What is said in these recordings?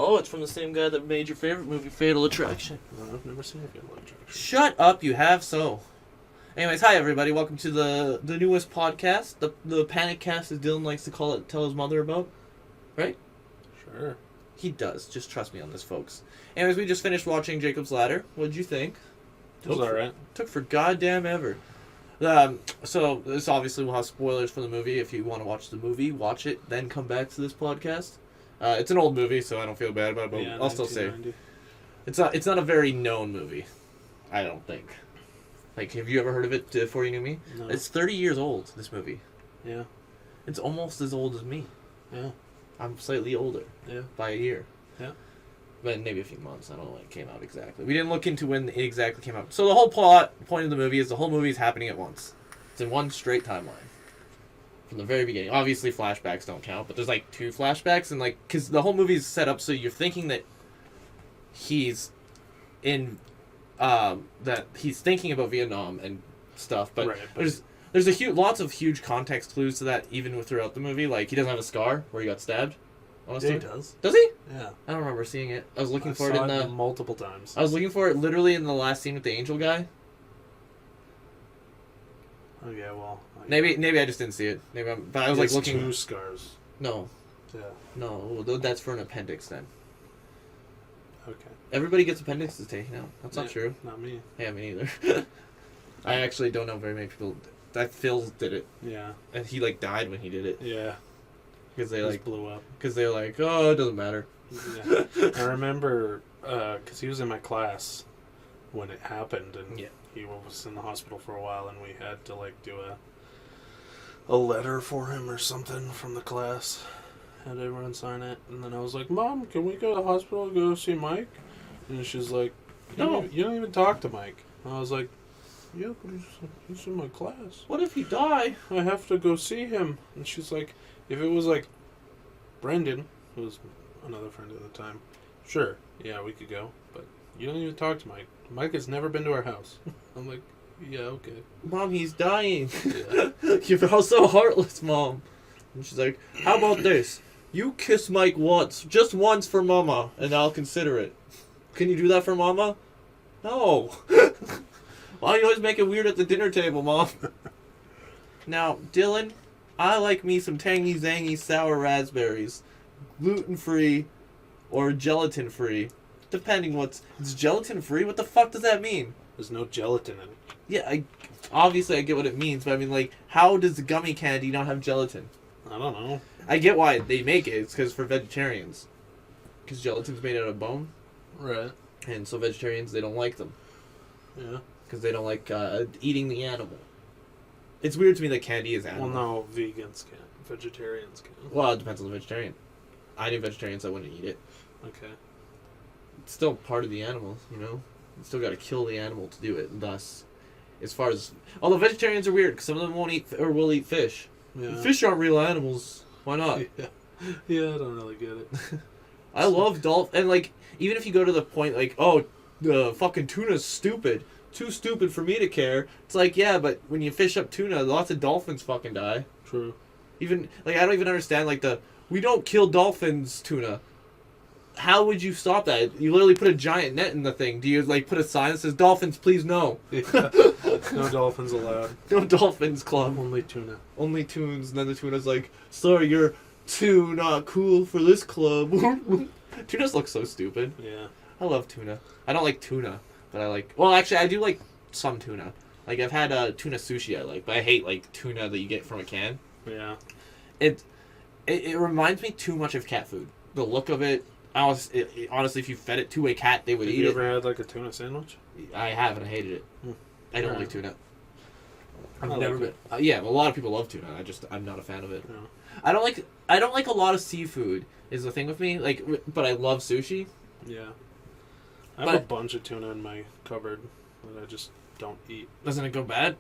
Oh, it's from the same guy that made your favorite movie, Fatal Attraction. No, I've never seen Fatal Attraction. Shut up, you have so. Anyways, hi everybody, welcome to the newest podcast, the Panic-Cast, as Dylan likes to call it, tell his mother about. Right? Sure. He does, just trust me on this, folks. Anyways, we just finished watching Jacob's Ladder. What'd you think? It was alright. Took for goddamn ever. So, this obviously will have spoilers for the movie. If you want to watch the movie, watch it, then come back to this podcast. It's an old movie, so I don't feel bad about it, but Yeah, I'll still say 1990. it's not a very known movie. I don't think. Like, have you ever heard of it before you knew me? No. It's 30 years old, this movie. Yeah. It's almost as old as me. Yeah. I'm slightly older. Yeah. By a year. Yeah. But maybe a few months. I don't know when it came out exactly. We didn't look into when it exactly came out. So the whole point of the movie is the whole movie is happening at once. It's in one straight timeline. From the very beginning. Obviously, flashbacks don't count, but there's like 2 flashbacks, and like, because the whole movie is set up so you're thinking that he's in, that he's thinking about Vietnam and stuff, but right, there's lots of huge context clues to that even throughout the movie. Like, he doesn't have a scar where he got stabbed. Yeah, he does. Does he? Yeah. I don't remember seeing it. I was looking for saw it in the multiple times. I was looking for it literally in the last scene with the angel guy. Oh yeah, well. Maybe I just didn't see it. But I was like looking. 2 scars. No. Yeah. No, that's for an appendix then. Okay. Everybody gets appendixes taken out. That's not true. Not me. Yeah, me neither. I actually don't know very many people. That Phil did it. Yeah. And he like died when he did it. Yeah. Because they Just blew up. Because they're like, oh, it doesn't matter. Yeah. I remember, because he was in my class when it happened, and he was in the hospital for a while, and we had to like do a letter for him or something from the class. Had everyone sign it, and then I was like, "Mom, can we go to the hospital and go see Mike?" And she's like, "No, you don't even talk to Mike." And I was like, "Yeah, but he's in my class. What if he die? I have to go see him." And she's like, "If it was like Brendan, who was another friend at the time, sure, yeah, we could go, but you don't even talk to Mike. Mike has never been to our house." I'm like, "Yeah, okay." Mom, he's dying. Yeah. You feel so heartless, Mom. And she's like, how about this? You kiss Mike once, just once for Mama, and I'll consider it. Can you do that for Mama? No. Why do you always make it weird at the dinner table, Mom? Now, Dylan, I like me some tangy, zangy, sour raspberries. Gluten-free or gelatin-free. Depending it's gelatin-free? What the fuck does that mean? There's no gelatin in it. Yeah, obviously I get what it means, but I mean, like, how does the gummy candy not have gelatin? I don't know. I get why they make it. It's because for vegetarians. Because gelatin's made out of bone. Right. And so vegetarians, they don't like them. Yeah. Because they don't like eating the animal. It's weird to me that candy is animal. Well, no, vegans can't. Vegetarians can. Well, it depends on the vegetarian. I knew vegetarians that wouldn't eat it. Okay. It's still part of the animal, you know? You still got to kill the animal to do it. Thus, as far as... Although vegetarians are weird, because some of them won't eat or will eat fish. Yeah. Fish aren't real animals. Why not? Yeah, I don't really get it. I love dolphin, and like, even if you go to the point like, oh, the fucking tuna's stupid, too stupid for me to care. It's like, yeah, but when you fish up tuna, lots of dolphins fucking die. True. Even like, I don't even understand like we don't kill dolphins tuna. How would you stop that? You literally put a giant net in the thing. Do you like put a sign that says dolphins, please no? Yeah. No dolphins allowed. No dolphins club. Only tuna. Only tunes. And then the tuna's like, sorry, you're too not cool for this club. Tunas look so stupid. Yeah. I love tuna. I don't like tuna, but I like... Well, actually, I do like some tuna. Like, I've had tuna sushi I like, but I hate, like, tuna that you get from a can. Yeah. It reminds me too much of cat food. The look of it... honestly, if you fed it to a cat, they would eat it. Have you ever had, like, a tuna sandwich? I have, and I hated it. I don't Yeah. like tuna. I I've never like been... yeah, a lot of people love tuna. I'm not a fan of it. No. I don't like a lot of seafood, is the thing with me. Like, but I love sushi. Yeah. I have a bunch of tuna in my cupboard that I just don't eat. Doesn't it go bad?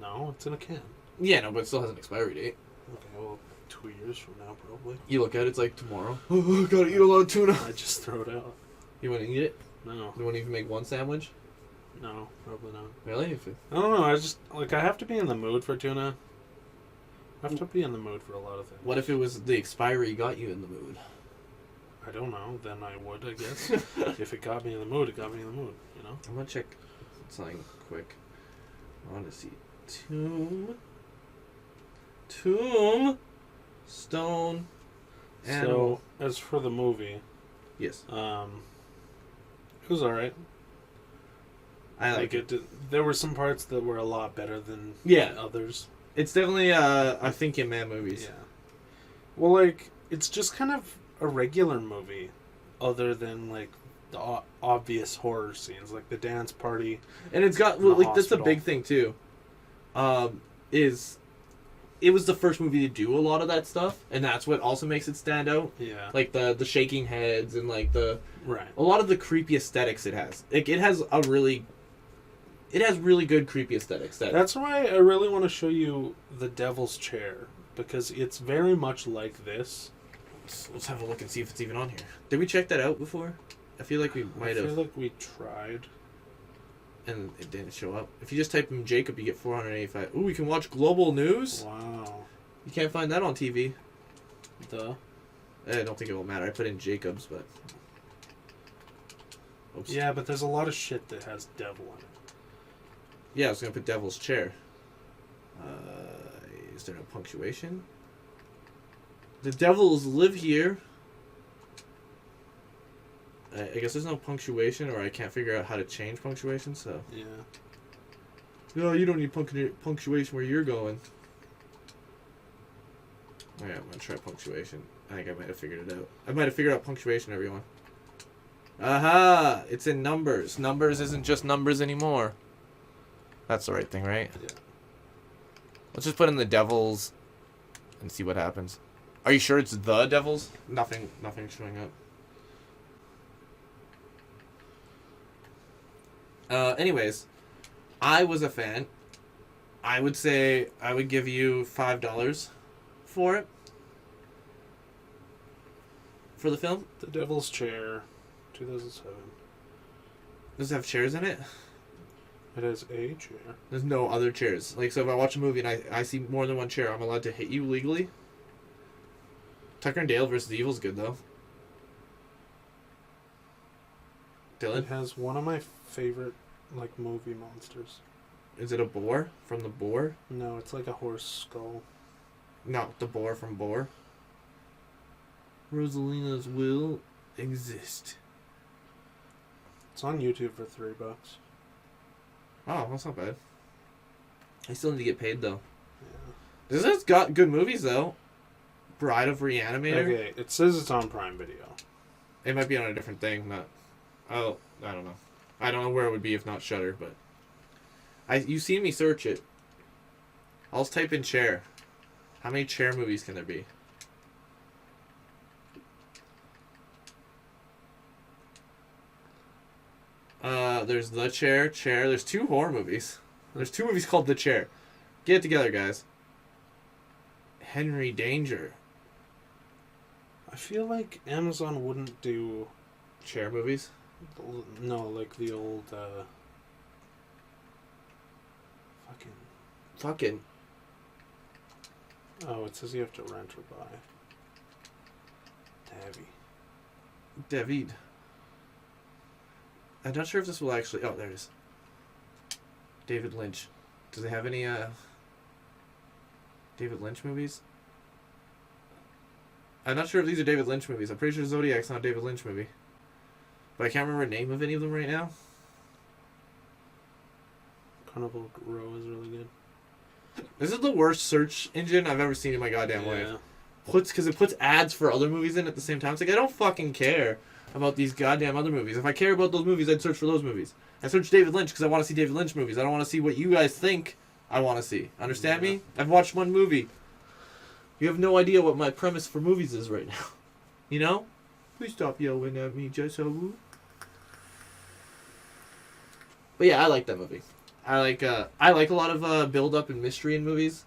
No, it's in a can. Yeah, no, but it still has an expiry date. Okay, well, 2 years from now, probably. You look at it, it's like tomorrow. Oh, gotta eat a lot of tuna. I just throw it out. You want to eat it? No. You won't even make one sandwich? No, probably not. Really? I don't know, I have to be in the mood for tuna. I have to be in the mood for a lot of things. What if it was the expiry got you in the mood? I don't know. Then I would, I guess. If it got me in the mood, it got me in the mood. You know. I'm gonna check something quick. I want to see Tombstone. So as for the movie, yes, it was alright. I like it. There were some parts that were a lot better than others. It's definitely a thinking man movies. Yeah. Well, like, it's just kind of a regular movie, other than like the obvious horror scenes, like the dance party. And it's got that's the big thing too. Is it was the first movie to do a lot of that stuff, and that's what also makes it stand out. Yeah. Like the shaking heads and like a lot of the creepy aesthetics it has. Like it has really good creepy aesthetics. That's why I really want to show you the Devil's Chair, because it's very much like this. Let's have a look and see if it's even on here. Did we check that out before? I feel like we might have. I feel like we tried. And it didn't show up. If you just type in Jacob, you get 485. Ooh, we can watch global news? Wow. You can't find that on TV. Duh. I don't think it will matter. I put in Jacob's, but... Oops. Yeah, but there's a lot of shit that has devil in it. Yeah, I was going to put Devil's Chair. Is there no punctuation? The devils live here. I guess there's no punctuation, or I can't figure out how to change punctuation, so... Yeah. No, you don't need punctuation where you're going. Alright, I'm gonna try punctuation. I think I might have figured it out. I might have figured out punctuation, everyone. Aha! It's in numbers. Numbers isn't just numbers anymore. That's the right thing, right? Yeah. Let's just put in the devils and see what happens. Are you sure it's the devils? Nothing's showing up. Anyways, I was a fan. I would say I would give you $5 for it. For the film. The Devil's Chair, 2007. Does it have chairs in it? It has a chair. There's no other chairs. Like, so if I watch a movie and I see more than one chair, I'm allowed to hit you legally? Tucker and Dale versus Evil is good, though. Dylan? It has one of my favorite, like, movie monsters. Is it a boar from the Boar? No, it's like a horse skull. No, the boar from Boar. Rosalina's will exist. It's on YouTube for $3. Oh, that's not bad. I still need to get paid, though. Yeah. This has got good movies, though. Bride of Reanimator. Okay, it says it's on Prime Video. It might be on a different thing, not... Oh, I don't know. I don't know where it would be if not Shudder, but... You see me search it. I'll just type in chair. How many chair movies can there be? There's The Chair. There's 2 horror movies. There's 2 movies called The Chair. Get it together, guys. Henry Danger. I feel like Amazon wouldn't do... Chair movies? No, like the old, Fucking. Oh, it says you have to rent or buy. David. I'm not sure if this will actually... Oh, there it is. David Lynch. Does it have any, David Lynch movies? I'm not sure if these are David Lynch movies. I'm pretty sure Zodiac's not a David Lynch movie. But I can't remember the name of any of them right now. Carnival Row is really good. This is the worst search engine I've ever seen in my goddamn life. Because it puts ads for other movies in at the same time. It's like, I don't fucking care about these goddamn other movies. If I care about those movies, I'd search for those movies. I search David Lynch because I want to see David Lynch movies. I don't want to see what you guys think I want to see. Understand me? I've watched one movie. You have no idea what my premise for movies is right now. You know? Please stop yelling at me, Jessa. But yeah, I like that movie. I like a lot of build up and mystery in movies.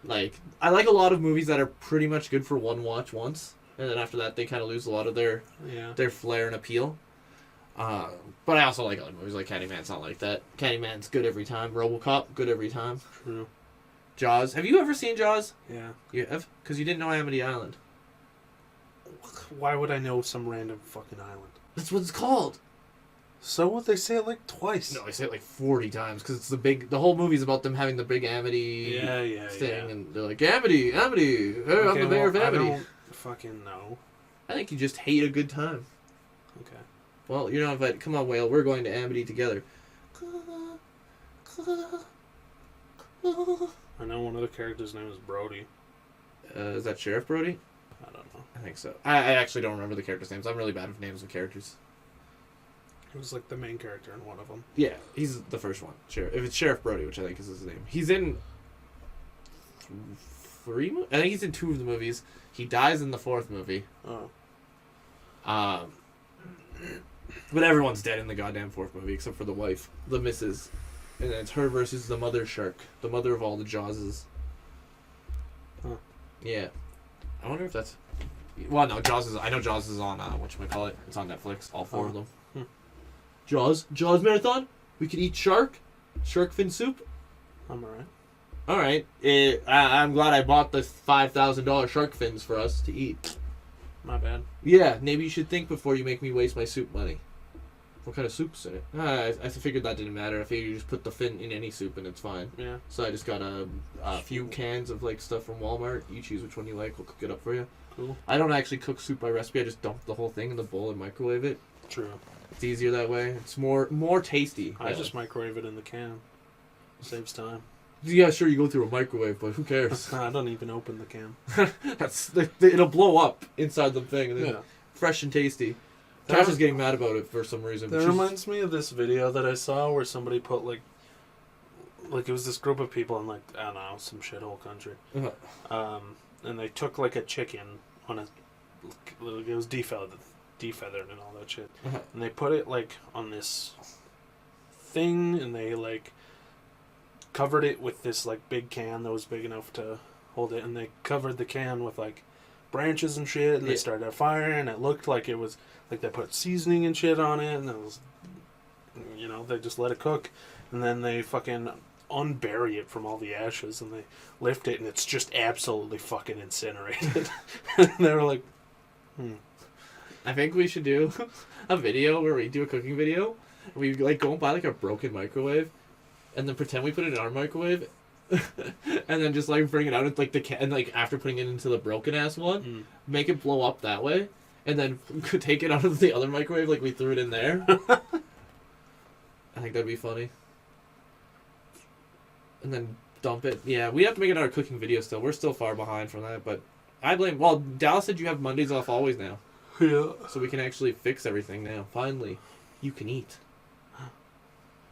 Like, I like a lot of movies that are pretty much good for one watch once, and then after that they kind of lose a lot of their flair and appeal. But I also like other movies like Candyman's not like that. Candyman's good every time. RoboCop, good every time. True. Jaws. Have you ever seen Jaws? Yeah. You have? Because you didn't know Amity Island. Why would I know some random fucking island? That's what it's called. So what? They say it like twice. No, I say it like 40 times because it's the whole movie's about them having the big Amity thing, and they're like, Amity, hey, I'm the mayor of Amity. I don't fucking know. I think you just hate a good time. Okay. Well, you're not invited. Come on, Whale, we're going to Amity together. I know one of the characters' name is Brody. Is that Sheriff Brody? I don't know. I think so. I actually don't remember the characters' names. I'm really bad with names of characters. He was like the main character in one of them. Yeah, he's the first one. Sheriff. If it's Sheriff Brody, which I think is his name. He's in 3 movies? I think he's in 2 of the movies. He dies in the 4th movie. Oh. But everyone's dead in the goddamn 4th movie except for the wife, the missus. And then it's her versus the mother shark. The mother of all the Jawses. Huh. Yeah. I wonder if that's... Well, no, Jaws is... I know Jaws is on, whatchamacallit. It's on Netflix, all 4 of them. Jaws marathon? We could eat shark fin soup? I'm alright. Alright. I'm glad I bought the $5,000 shark fins for us to eat. My bad. Yeah, maybe you should think before you make me waste my soup money. What kind of soup's in it? I figured that didn't matter. I figured you just put the fin in any soup and it's fine. Yeah. So I just got a few cans of like stuff from Walmart. You choose which one you like. We'll cook it up for you. Cool. I don't actually cook soup by recipe. I just dump the whole thing in the bowl and microwave it. True. It's easier that way. It's more tasty. I just microwave it in the can. Saves time. Yeah, sure, you go through a microwave, but who cares? I don't even open the can. It'll blow up inside the thing, and then Yeah. fresh and tasty. Tasha's getting mad about it for some reason. That reminds me of this video that I saw where somebody put like it was this group of people in like, I don't know, some shithole country. Uh-huh. And they took like a chicken on it was defeathered and all that shit. Uh-huh. And they put it like on this thing and they like covered it with this like big can that was big enough to hold it, and they covered the can with like branches and shit, and they started a fire, and it looked like it was like they put seasoning and shit on it, and it was, they just let it cook, and then they fucking unbury it from all the ashes, and they lift it, and it's just absolutely fucking incinerated. And they were like, I think we should do a video where we do a cooking video. We like go and buy like a broken microwave, and then pretend we put it in our microwave, and then just like bring it out and like and like after putting it into the broken ass one, make it blow up that way, and then take it out of the other microwave like we threw it in there. I think that'd be funny. And then dump it. Yeah, we have to make another cooking video still. We're still far behind from that, but I blame. Well, Dallas said you have Mondays off always now. yeah. So we can actually fix everything now. Finally, you can eat.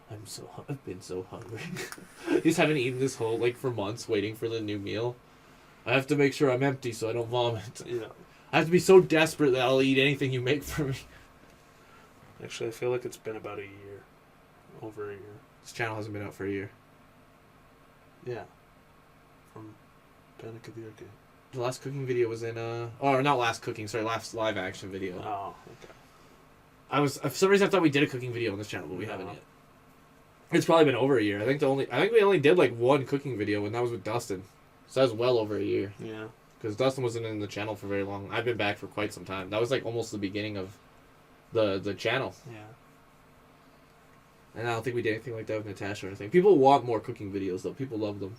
I've been so hungry. You just haven't eaten this whole, for months waiting for the new meal. I have to make sure I'm empty so I don't vomit. Yeah. I have to be so desperate that I'll eat anything you make for me. Actually, I feel like it's been about a year. Over a year. This channel hasn't been out for a year. Yeah. From Panic at the Arcade. The last cooking video was in, or not last cooking, sorry, last live action video. Oh, okay. For some reason I thought we did a cooking video on this channel, but we haven't yet. It's probably been over a year. I think we only did one cooking video, and that was with Dustin. So that was well over a year. Yeah. Because Dustin wasn't in the channel for very long. I've been back for quite some time. That was almost the beginning of the channel. Yeah. And I don't think we did anything like that with Natasha or anything. People want more cooking videos though. People love them.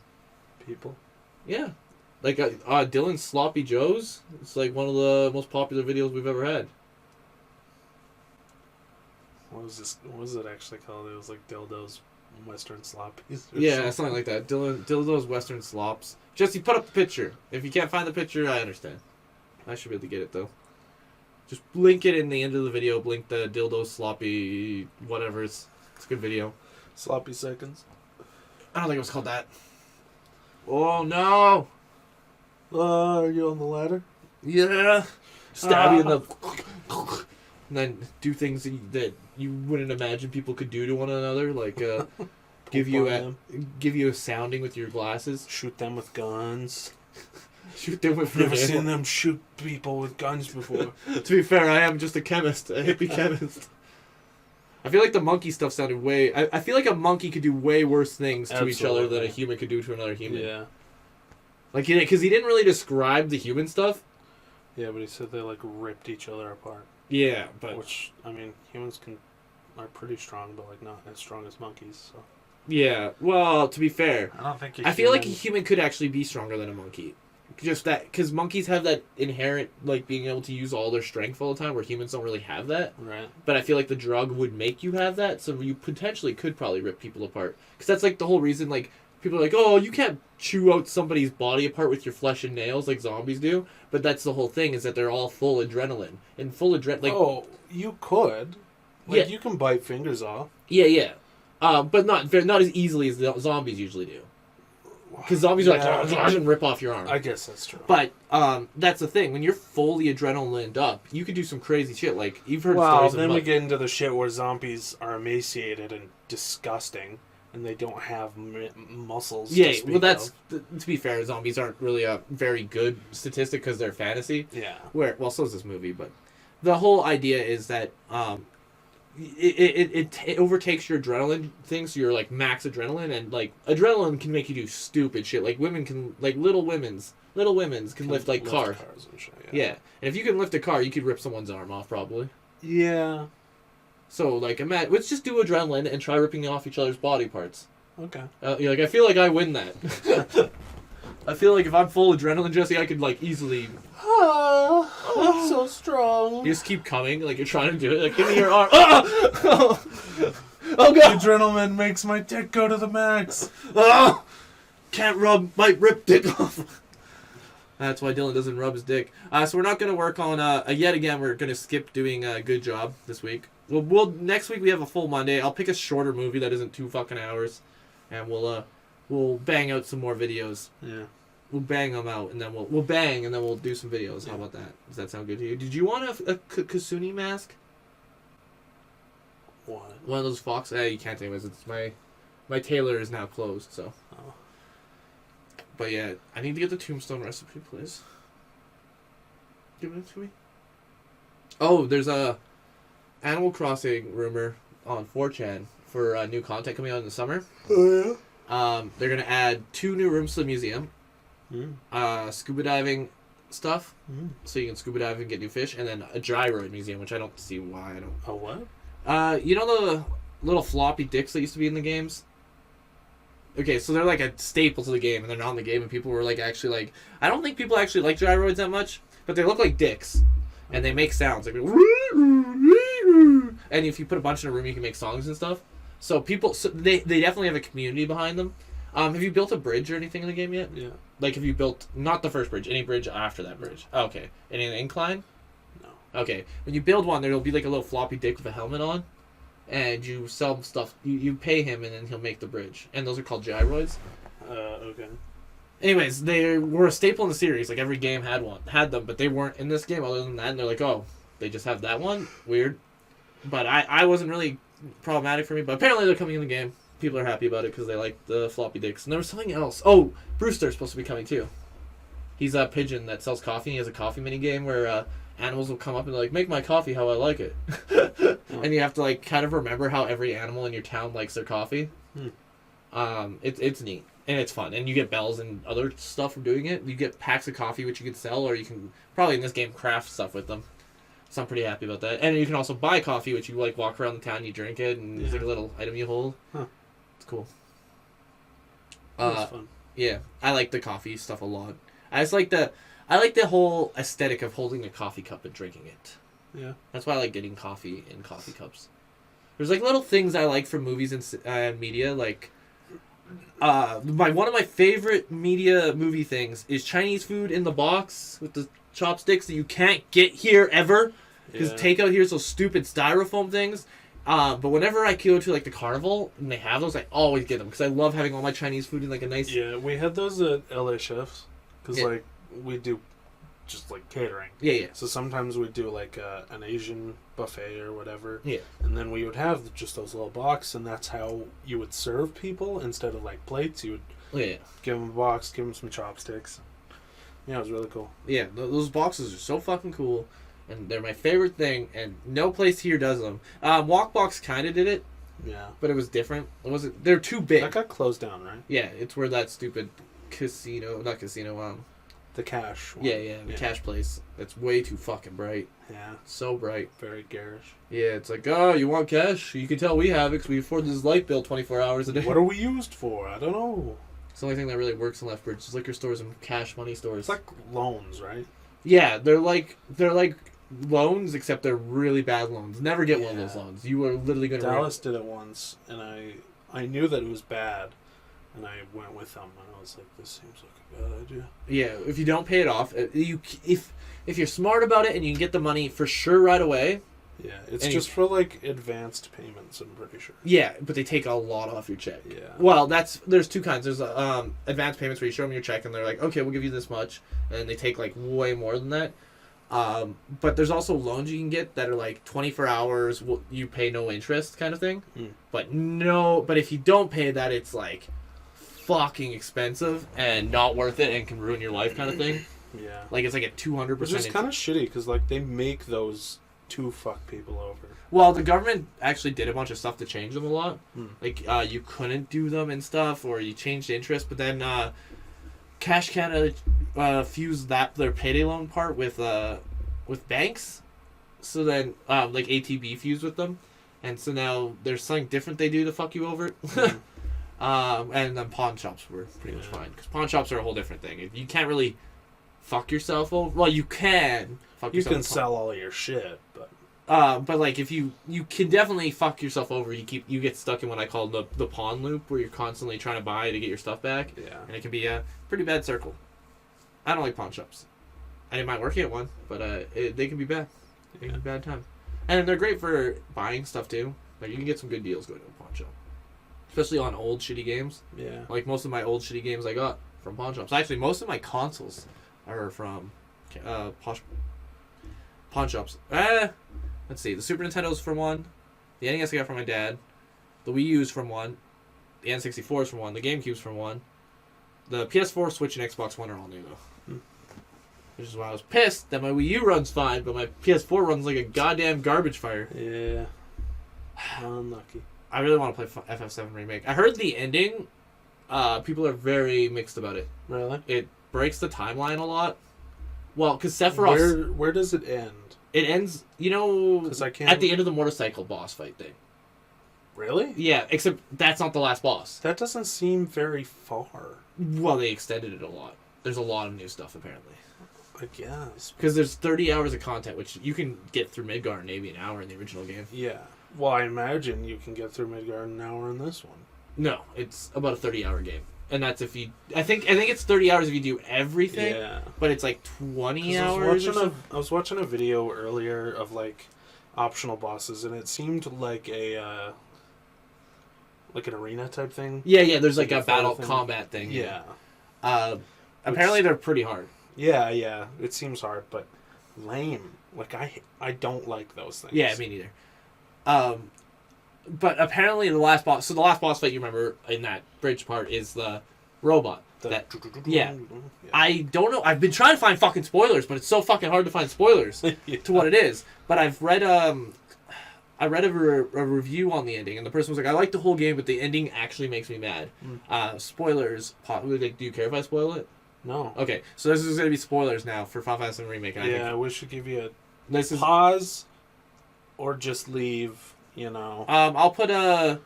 People? Yeah. Dylan's Sloppy Joe's. It's one of the most popular videos we've ever had. What was it actually called? It was like Dildo's Western Sloppies. Yeah, something like that. Dildo's Western Slops. Jesse, put up the picture. If you can't find the picture, I understand. I should be able to get it though. Just blink it in the end of the video. Blink the Dildo's Sloppy whatever. It's a good video. Sloppy Seconds. I don't think it was called that. Oh no! Are you on the ladder? Yeah. Stab you in the. And then do things that you wouldn't imagine people could do to one another, give you a sounding with your glasses. Shoot them with guns. Shoot them with. Never seen them shoot people with guns before. To be fair, I am just a chemist, a hippie chemist. I feel like the monkey stuff sounded way. I feel like a monkey could do way worse things to each other than a human could do to another human. Yeah. Because he didn't really describe the human stuff. Yeah, but he said they like ripped each other apart. Yeah, but Which, I mean, humans are pretty strong, but like not as strong as monkeys. So yeah. Well, to be fair, I don't think I feel like a human could actually be stronger than a monkey. Just that, because monkeys have that inherent, like, being able to use all their strength all the time, where humans don't really have that. Right. But I feel like the drug would make you have that, so you potentially could probably rip people apart. Because that's, like, the whole reason, like, people are like, oh, you can't chew out somebody's body apart with your flesh and nails like zombies do. But that's the whole thing, is that they're all full adrenaline. And full adrenaline, like... Oh, you could. Like, yeah. you can bite fingers off. Yeah. But not as easily as the zombies usually do. Because zombies are like, and rip off your arm. I guess that's true. But that's the thing. When you're fully adrenalined up, you could do some crazy shit. Like, you've heard stories of... Well, then we get into the shit where zombies are emaciated and disgusting, and they don't have muscles. Yeah, well, that's... To be fair, zombies aren't really a very good statistic because they're fantasy. Yeah. Well, so is this movie, but... The whole idea is that... It overtakes your adrenaline thing, so you're like max adrenaline, and like adrenaline can make you do stupid shit. Like women can, like little women's can lift like cars and shit, yeah, and if you can lift a car, you could rip someone's arm off probably. Yeah. So like, let's just do adrenaline and try ripping off each other's body parts. Okay. You're like, I feel like I win that. I feel like if I'm full adrenaline, Jesse, I could like easily. I'm so strong. You just keep coming, like you're trying to do it. Like, give me your arm. Oh god! Adrenaline makes my dick go to the max. Can't rub, might rip dick off. That's why Dylan doesn't rub his dick. So we're not gonna work on. Yet again, we're gonna skip doing a good job this week. We'll next week we have a full Monday. I'll pick a shorter movie that isn't 2 fucking hours, and we'll bang out some more videos. Yeah. We'll bang them out, and then we'll bang, and then we'll do some videos. Yeah. How about that? Does that sound good to you? Did you want a Kasuni mask? What? One of those fox... you can't take it. It's my tailor is now closed, so... Oh. But yeah, I need to get the tombstone recipe, please. Give it to me. Oh, there's a Animal Crossing rumor on 4chan for new content coming out in the summer. Oh, yeah? They're going to add 2 new rooms to the museum. Scuba diving stuff, so you can scuba dive and get new fish, and then a gyroid museum, which I don't see why I don't. A what? You know the little floppy dicks that used to be in the games? Okay, so they're like a staple to the game, and they're not in the game, and people were like actually like, I don't think people actually like gyroids that much, but they look like dicks, and they make sounds like, and if you put a bunch in a room, you can make songs and stuff. So they definitely have a community behind them. Have you built a bridge or anything in the game yet? Yeah. Like, have you built, not the first bridge, any bridge after that bridge? Okay. Any incline? No. Okay. When you build one, there'll be like a little floppy dick with a helmet on, and you sell stuff, you pay him, and then he'll make the bridge. And those are called gyroids. Okay. Anyways, they were a staple in the series. Like, every game had them, but they weren't in this game other than that, and they're like, oh, they just have that one? Weird. But I wasn't really problematic for me, but apparently they're coming in the game. People are happy about it because they like the floppy dicks. And there was something else. Oh, Brewster's supposed to be coming too. He's a pigeon that sells coffee. He has a coffee mini game where animals will come up and they're like, make my coffee how I like it. And you have to like kind of remember how every animal in your town likes their coffee. It's neat. And it's fun. And you get bells and other stuff from doing it. You get packs of coffee which you can sell, or you can probably in this game craft stuff with them. So I'm pretty happy about that. And you can also buy coffee, which you like walk around the town, you drink it, and it's like a little item you hold. Huh. It's cool. That's fun. Yeah, I like the coffee stuff a lot. I like the whole aesthetic of holding a coffee cup and drinking it. Yeah. That's why I like getting coffee in coffee cups. There's like little things I like from movies and media, like one of my favorite movie things is Chinese food in the box with the chopsticks that you can't get here ever because takeout here is those stupid styrofoam things. But whenever I go to like the carnival and they have those, I always get them because I love having all my Chinese food in like a nice. Yeah, we had those at LA Chefs because like we do just like catering. Yeah. So sometimes we do like an Asian buffet or whatever. Yeah. And then we would have just those little boxes, and that's how you would serve people instead of like plates. You would give them a box, give them some chopsticks. Yeah, it was really cool. Yeah, those boxes are so fucking cool, and they're my favorite thing. And no place here does them. Walkbox kind of did it. Yeah. But it was different. It wasn't. They're too big. That got closed down, right? Yeah, it's where that stupid not casino. The cash one. Yeah, the cash place. It's way too fucking bright. Yeah. So bright. Very garish. Yeah, it's like, oh, you want cash? You can tell we have it because we afford this light bill 24 hours a day. What are we used for? I don't know. It's the only thing that really works in Lethbridge. It's liquor stores and cash money stores. It's like loans, right? Yeah, they're like loans, except they're really bad loans. Never get one of those loans. You are literally going to... Dallas did it once, and I knew that it was bad, and I went with them, and I was like, this seems like a bad idea. Yeah, if you don't pay it off, if you're smart about it and you can get the money for sure right away... Yeah, it's just for, like, advanced payments, I'm pretty sure. Yeah, but they take a lot off your check. Yeah. Well, there's two kinds. There's advanced payments where you show them your check and they're like, okay, we'll give you this much, and they take, like, way more than that. But there's also loans you can get that are, like, 24 hours, you pay no interest kind of thing. Mm. But if you don't pay that, it's, like, fucking expensive and not worth it and can ruin your life kind of thing. Yeah. Like, it's like a 200%. Which is kind of shitty, because, like, they make those... to fuck people over. Well, the government actually did a bunch of stuff to change them a lot. Hmm. Like, you couldn't do them and stuff, or you changed interest, but then Cash Canada fused their payday loan part with banks. So then, like, ATB fused with them. And so now there's something different they do to fuck you over. And then pawn shops were pretty much fine. Because pawn shops are a whole different thing. You can't really fuck yourself over. Well, you can. You can sell all your shit, but like if you can definitely fuck yourself over. You get stuck in what I call the pawn loop, where you're constantly trying to buy to get your stuff back. Yeah, and it can be a pretty bad circle. I don't like pawn shops. I didn't mind working at one, but they can be bad. They can be bad time, and they're great for buying stuff too. Like you can get some good deals going to a pawn shop, especially on old shitty games. Yeah, like most of my old shitty games I got from pawn shops. Actually, most of my consoles are from pawn shops. Let's see. The Super Nintendo's from one. The NES I got from my dad. The Wii U's from one. The N64's from one. The GameCube's from one. The PS4, Switch, and Xbox One are all new though. Which is why I was pissed that my Wii U runs fine, but my PS4 runs like a goddamn garbage fire. Yeah. Unlucky. I really want to play FF7 Remake. I heard the ending. People are very mixed about it. Really? It breaks the timeline a lot. Well, because Sephiroth... Where does it end? It ends, at the end of the motorcycle boss fight thing. Really? Yeah, except that's not the last boss. That doesn't seem very far. Well, they extended it a lot. There's a lot of new stuff, apparently. I guess. Because there's 30 hours of content, which you can get through Midgar in maybe an hour in the original game. Yeah. Well, I imagine you can get through Midgar in an hour in this one. No, it's about a 30-hour game. And that's if you... I think it's 30 hours if you do everything. Yeah. But it's like 20 hours I was watching a video earlier of, like, optional bosses, and it seemed like a... like an arena type thing. Yeah, there's like a battle combat thing. Yeah. Apparently they're pretty hard. Yeah, it seems hard, but lame. Like, I don't like those things. Yeah, me neither. But apparently the last boss fight you remember in that bridge part is the robot. Yeah. I don't know. I've been trying to find fucking spoilers, but it's so fucking hard to find spoilers to what it is. But I've read a review on the ending, and the person was like, I like the whole game, but the ending actually makes me mad. Spoilers. Do you care if I spoil it? No. Okay, so this is going to be spoilers now for Final Fantasy VII Remake. And I we should give you a pause or just leave, I'll put a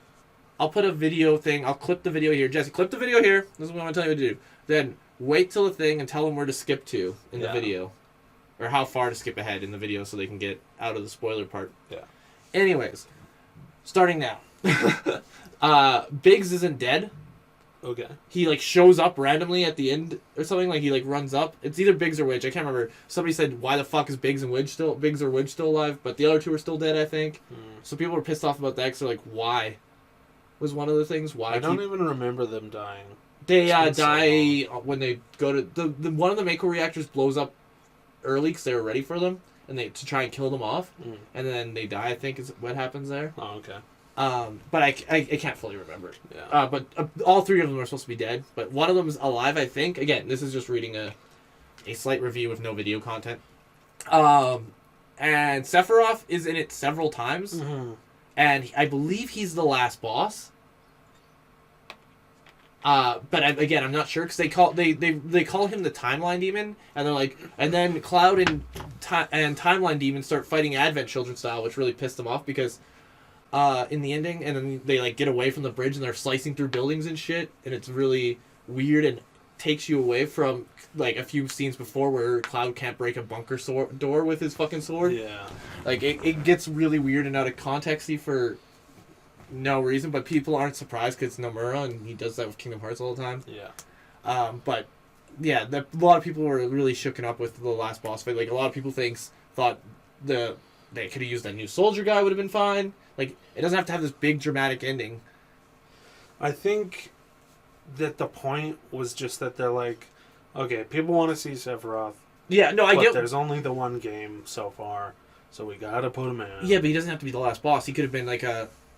video thing. I'll clip the video here. Jesse, clip the video here. This is what I'm going to tell you what to do. Then wait till the thing and tell them where to skip to in the video. Or how far to skip ahead in the video so they can get out of the spoiler part. Yeah. Anyways, starting now. Biggs isn't dead. Okay. He, like, shows up randomly at the end or something. Like, he, like, runs up. It's either Biggs or Widge. I can't remember. Somebody said, why the fuck is Biggs or Widge still alive? But the other two are still dead, I think. So people were pissed off about that because they're like, why? Was one of the things. Why? I don't even remember them dying. They die when they go to... The one of the Mako reactors blows up early because they were ready for them. And to try and kill them off. And then they die, I think, is what happens there. Oh, okay. But I can't fully remember. Yeah. But all three of them are supposed to be dead. But one of them is alive, I think. Again, this is just reading a slight review with no video content. And Sephiroth is in it several times. And I believe he's the last boss. Again, I'm not sure because they call him the Timeline Demon, and they're like, and then Cloud and Timeline Demon start fighting Advent Children style, which really pissed them off because in the ending, and then they like get away from the bridge and they're slicing through buildings and shit, and it's really weird and takes you away from like a few scenes before where Cloud can't break a bunker door with his fucking sword. Yeah. Like it gets really weird and out of contexty for no reason, but people aren't surprised because it's Nomura and he does that with Kingdom Hearts all the time. Yeah. But yeah, a lot of people were really shooken up with the last boss fight. Like a lot of people thought they could have used that new soldier guy would have been fine. Like it doesn't have to have this big dramatic ending. I think that the point was just that they're like, okay, people want to see Sephiroth. Yeah, no, I get. There's only the one game so far, so we gotta put him in. Yeah, but he doesn't have to be the last boss. He could have been like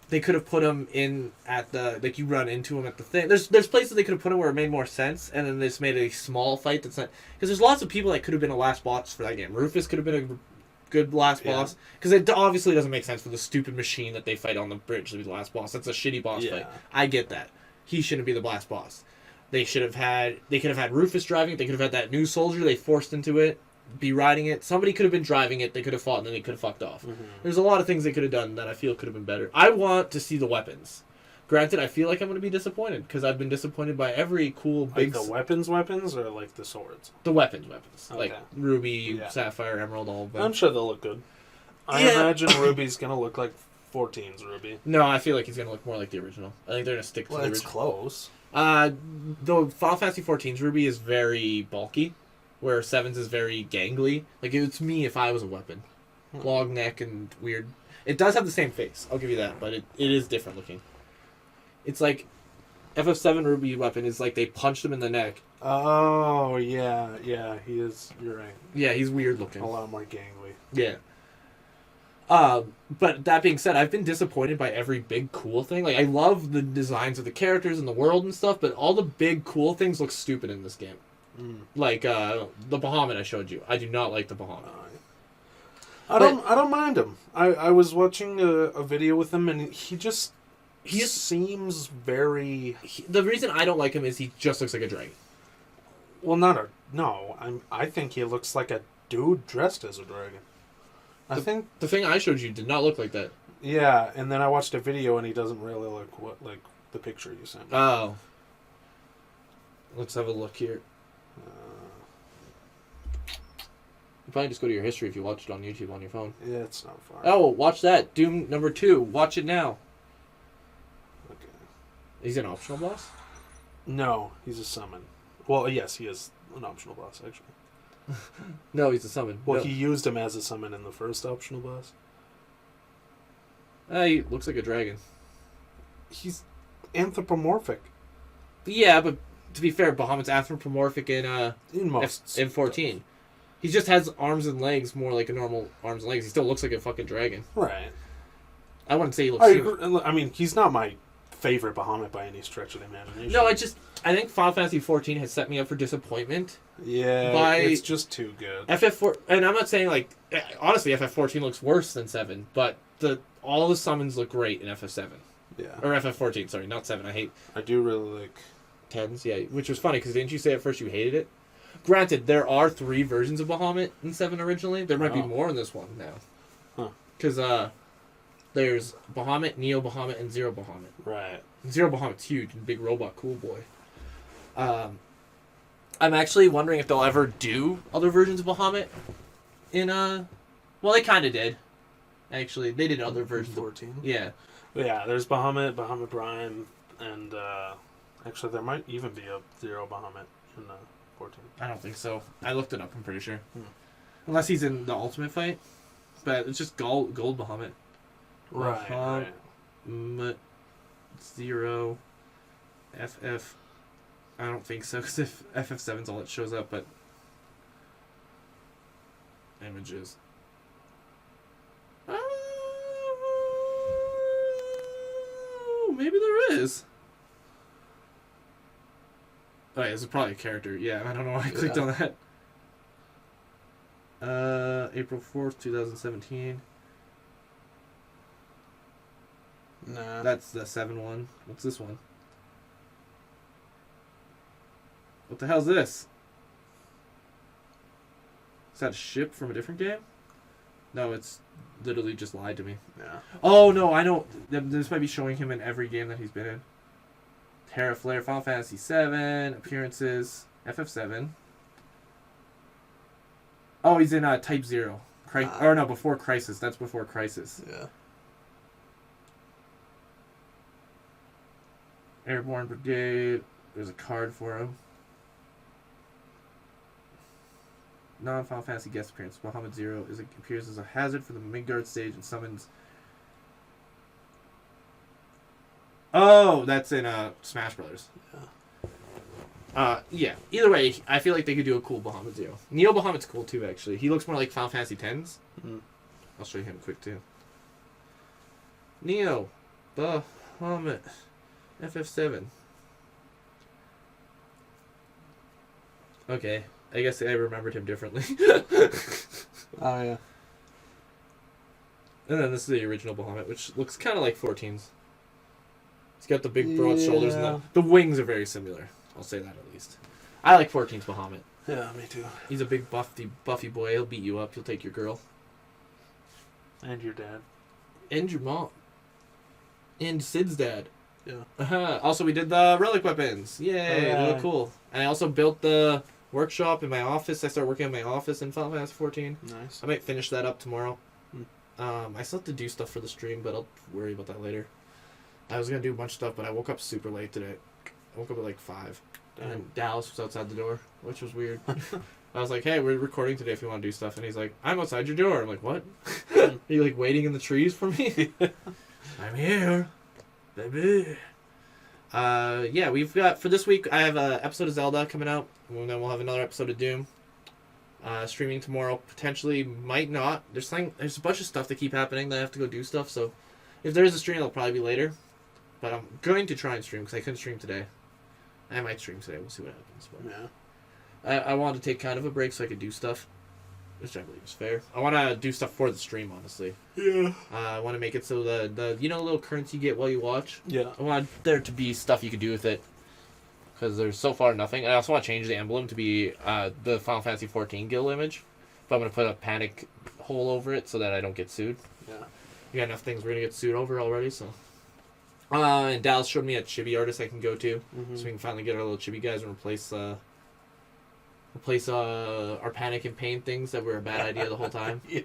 They could have put him in at the like you run into him at the thing. There's places they could have put him where it made more sense, and then they just made a small fight that's not because there's lots of people that could have been a last boss for that game. Rufus could have been a good last boss because it obviously doesn't make sense for the stupid machine that they fight on the bridge to be the last boss. That's a shitty boss fight. I get that. He shouldn't be the last boss. They could have had Rufus driving it. They could have had that new soldier they forced into it be riding it. Somebody could have been driving it. They could have fought and then they could have fucked off. Mm-hmm. There's a lot of things they could have done that I feel could have been better. I want to see the weapons. Granted, I feel like I'm going to be disappointed because I've been disappointed by every cool big... Like the weapons or like the swords? The weapons. Okay. Like Ruby, Sapphire, Emerald, all of them. I'm sure they'll look good. I imagine Ruby's going to look like 14's Ruby. No, I feel like he's going to look more like the original. I think they're going to stick to the original. It's close. The Final Fantasy 14's Ruby is very bulky, where 7's is very gangly. Like, it's me if I was a weapon. Long neck and weird. It does have the same face, I'll give you that, but it is different looking. It's like, FF7 Ruby weapon is like they punched him in the neck. Oh, yeah, he is, you're right. Yeah, he's weird looking. A lot more gangly. Yeah. But that being said, I've been disappointed by every big cool thing. Like, I love the designs of the characters and the world and stuff, but all the big cool things look stupid in this game. Like, the Bahamut I showed you. I do not like the Bahamut. I don't mind him. I was watching a video with him, and he seems very... the reason I don't like him is he just looks like a dragon. Well, I think he looks like a dude dressed as a dragon. I think the thing I showed you did not look like that. Yeah, and then I watched a video, and he doesn't really look like the picture you sent me. Oh. Let's have a look here. You probably just go to your history if you watched it on YouTube on your phone. Yeah, it's not far. Oh, watch that. Doom number 2. Watch it now. Okay. He's an optional boss? No, he's a summon. Well, yes, he is an optional boss, actually. No, he's a summon. Well, no. He used him as a summon in the first optional boss. He looks like a dragon. He's anthropomorphic. Yeah, but to be fair, Bahamut's anthropomorphic in 14. He just has arms and legs more like a normal arms and legs. He still looks like a fucking dragon. Right. I wouldn't say he looks... I mean, he's not my favorite Bahamut by any stretch of the imagination. No, I think Final Fantasy 14 has set me up for disappointment. Yeah, it's just too good. FF4, and I'm not saying like honestly FF14 looks worse than 7, but all the summons look great in FF7. Yeah. Or FF14, sorry, not 7. I do really like 10s, yeah, which was funny because didn't you say at first you hated it? Granted, there are 3 versions of Bahamut in 7 originally. There might be more in this one now. Huh. Because there's Bahamut, Neo Bahamut, and Zero Bahamut. Right. Zero Bahamut's huge and big robot, cool boy. I'm actually wondering if they'll ever do other versions of Bahamut in well, they kind of did. Actually, they did other versions. 14. Yeah. Yeah, there's Bahamut Prime, and actually there might even be a Zero Bahamut in 14. I don't think so. I looked it up. I'm pretty sure. Unless he's in the Ultimate Fight, but it's just gold Bahamut. Right. Zero. FF. I don't think so, because if FF7's all that shows up, but... Images. Oh, maybe there is. Oh, yeah, this is probably a character. Yeah, I don't know why I clicked on that. April 4th, 2017. Nah. That's the 7 one. What's this one? What the hell's this? Is that a ship from a different game? No, it's literally just lied to me. Yeah. Oh, no, I know. This might be showing him in every game that he's been in. Terra Flare, Final Fantasy 7, appearances, FF7. Oh, he's in Type 0. Or no, before Crisis. That's before Crisis. Yeah. Airborne Brigade. There's a card for him. Non-Final Fantasy guest appearance. Bahamut Zero appears as a hazard for the Midgard stage and summons... Oh, that's in Smash Brothers. Yeah. Either way, I feel like they could do a cool Bahamut Zero. Neo Bahamut's cool too, actually. He looks more like Final Fantasy X. Mm. I'll show you him quick too. Neo Bahamut FF7. Okay. I guess I remembered him differently. Oh, yeah. And then this is the original Bahamut, which looks kind of like 14's. He's got the big broad shoulders, and the wings are very similar. I'll say that at least. I like 14's Bahamut. Yeah, me too. He's a big buffy boy. He'll beat you up. He'll take your girl. And your dad. And your mom. And Sid's dad. Yeah. Also, we did the relic weapons. Yay, they look Right. cool. And I also built the workshop in my office. I started working in my office in Final Fantasy 14. Nice. I might finish that up tomorrow. Hmm. I still have to do stuff for the stream, but I'll worry about that later. I was going to do a bunch of stuff, but I woke up super late today. I woke up at like 5. And Dallas was outside the door, which was weird. I was like, hey, we're recording today if you want to do stuff. And he's like, I'm outside your door. I'm like, what? Are you like waiting in the trees for me? I'm here. Baby. Yeah, we've got, for this week, I have an episode of Zelda coming out. And then we'll have another episode of Doom. Streaming tomorrow. Potentially, might not. There's a bunch of stuff that keep happening that I have to go do stuff. So if there is a stream, it'll probably be later. But I'm going to try and stream because I couldn't stream today. I might stream today. We'll see what happens. But Yeah. I wanted to take kind of a break so I could do stuff, which I believe is fair. I want to do stuff for the stream, honestly. Yeah. I want to make it so the little currency you get while you watch. Yeah. I want there to be stuff you can do with it. Because there's so far nothing. I also want to change the emblem to be the Final Fantasy 14 guild image. But I'm going to put a panic hole over it so that I don't get sued. Yeah. We got enough things we're going to get sued over already, so... and Dallas showed me a chibi artist I can go to. Mm-hmm. So we can finally get our little chibi guys and replace our panic and pain things that were a bad idea the whole time. Yeah.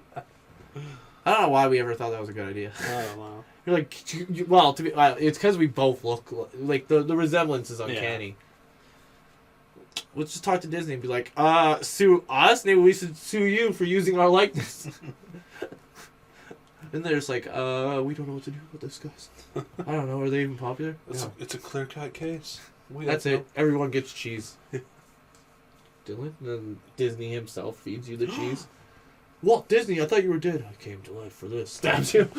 I don't know why we ever thought that was a good idea. Oh, wow. You're like, well, it's because we both look like the resemblance is uncanny. Yeah. Let's just talk to Disney and be like, sue us? Maybe we should sue you for using our likeness. And they're just like, we don't know what to do with this, guys. I don't know. Are they even popular? It's a clear-cut case. That's it. Everyone gets cheese. Dylan? And Disney himself feeds you the cheese. Walt Disney, I thought you were dead. I came to life for this. Stabs you.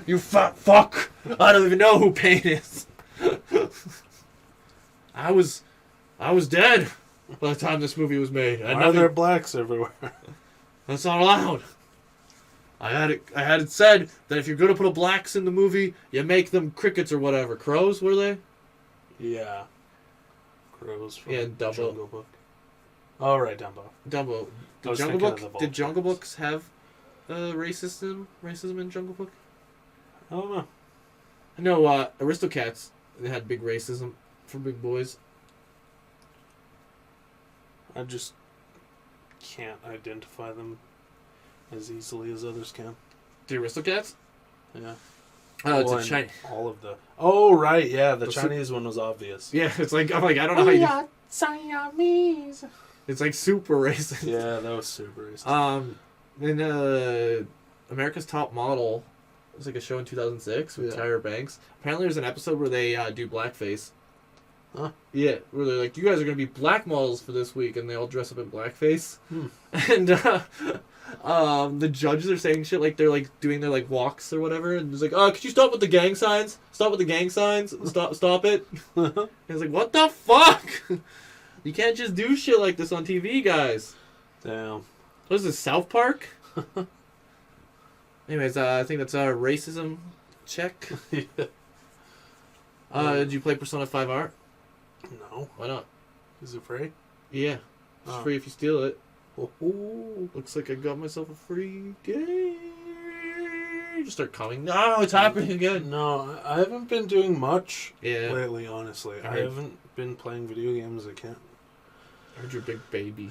You fat fuck. I don't even know who Pain is. I was dead by the time this movie was made. Why are there blacks everywhere? That's not allowed. I had it said that if you're going to put a blacks in the movie, you make them crickets or whatever. Crows, were they? Yeah. Crows from Dumbo. Jungle Book. Oh, right, Dumbo. Dumbo. Did Jungle Books have racism in Jungle Book? I don't know. I know Aristocats, they had big racism for big boys. I just can't identify them as easily as others can. The Aristocats? Yeah. Oh, it's a Chinese. All of the. Oh, right, yeah. The Chinese one was obvious. Yeah, it's like, I'm like, I don't know how you do. Siamese. It's like super racist. Yeah, that was super racist. In America's Top Model, it was like a show in 2006 with Tyra Banks. Apparently there's an episode where they do blackface. Huh? Yeah, where they're like, you guys are going to be black models for this week, and they all dress up in blackface. And the judges are saying shit like they're like doing their like walks or whatever, and it's like, could you stop with the gang signs? Stop with the gang signs. Stop it. And it's like, what the fuck? You can't just do shit like this on TV, guys. Damn. What is this, South Park? Anyways, I think that's our racism check. Yeah. Did you play Persona 5 Art? No. Why not? Is it free? Yeah. It's Oh. free if you steal it. Oh. Looks like I got myself a free game. Just start coming. No, it's happening again. No, I haven't been doing much Yeah. lately, honestly. I Alright. haven't been playing video games. I can't. I heard you're a big baby.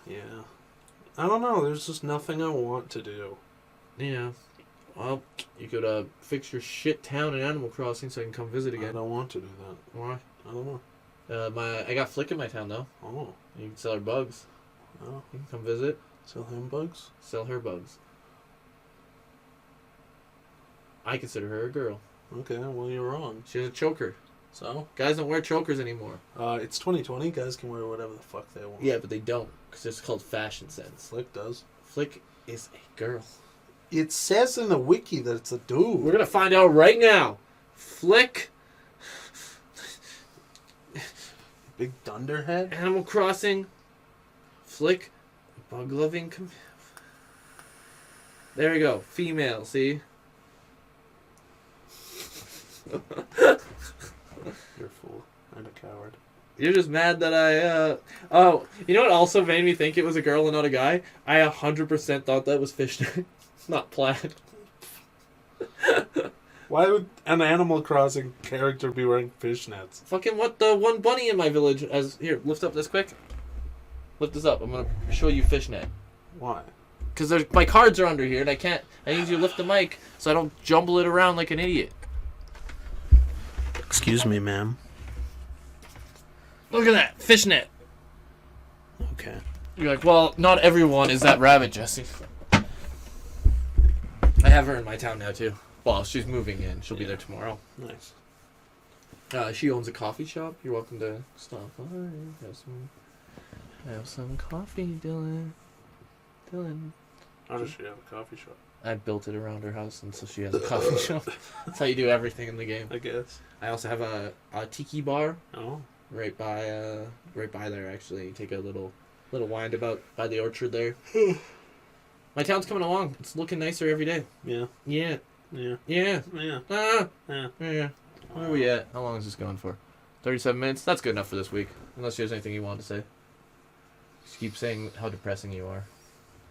Yeah. I don't know. There's just nothing I want to do. Yeah. Well, you could fix your shit town in Animal Crossing so I can come visit I again. don't want to do that. Why? I don't know. I got Flick in my town though. Oh. You can sell her bugs. Oh. You can come visit. Sell him bugs? Sell her bugs. I consider her a girl. Okay, well, you're wrong. She has a choker. So? Guys don't wear chokers anymore. It's 2020. Guys can wear whatever the fuck they want. Yeah, but they don't, because it's called fashion sense. Flick does. Flick is a girl. It says in the wiki that it's a dude. We're gonna find out right now. Flick, Big dunderhead? Animal Crossing, Flick, bug loving. There we go. Female. See. You're a fool. And a coward. You're just mad that I. Oh, you know what also made me think it was a girl and not a guy? I 100% thought that was fishnet, not plaid. Why would an Animal Crossing character be wearing fishnets? Fucking what the one bunny in my village as here, lift up this quick. Lift this up. I'm gonna show you fishnet. Why? Cause my cards are under here and I need you to lift the mic so I don't jumble it around like an idiot. Excuse me, ma'am. Look at that fishnet. Okay. You're like, well, not everyone is that rabbit, Jesse. I have her in my town now too. Well, she's moving in. She'll be there tomorrow. Nice. She owns a coffee shop. You're welcome to stop by. Have some coffee, Dylan. How does she have a coffee shop? I built it around her house, and so she has a coffee shop. That's how you do everything in the game. I guess. I also have a tiki bar Oh. right by there. Actually, you take a little wind about by the orchard there. My town's coming along. It's looking nicer every day. Yeah. Yeah. Yeah. Yeah. Yeah. Ah. Yeah. Yeah. Where are we at? How long is this going for? 37 minutes? That's good enough for this week. Unless there's anything you want to say. Just keep saying how depressing you are.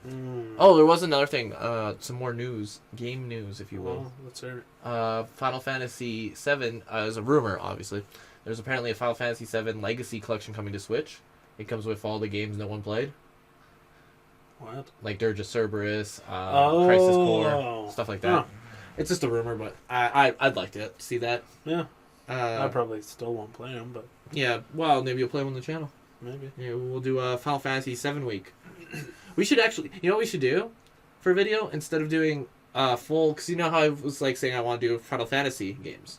Mm. Oh, there was another thing. Some more news. Game news, if you will. Well, let's hear it. Final Fantasy VII is a rumor, obviously. There's apparently a Final Fantasy VII Legacy Collection coming to Switch. It comes with all the games no one played. What? Like Dirge of Cerberus, Crisis Core, stuff like that. Huh. It's just a rumor, but I'd like to see that. Yeah. I Uh, probably still won't play them, but yeah, well, maybe you'll play them on the channel. maybe. Yeah, we'll do a Final Fantasy VII week. We should actually, you know what we should do for video? Instead of doing full, because you know how I was like saying I want to do Final Fantasy games.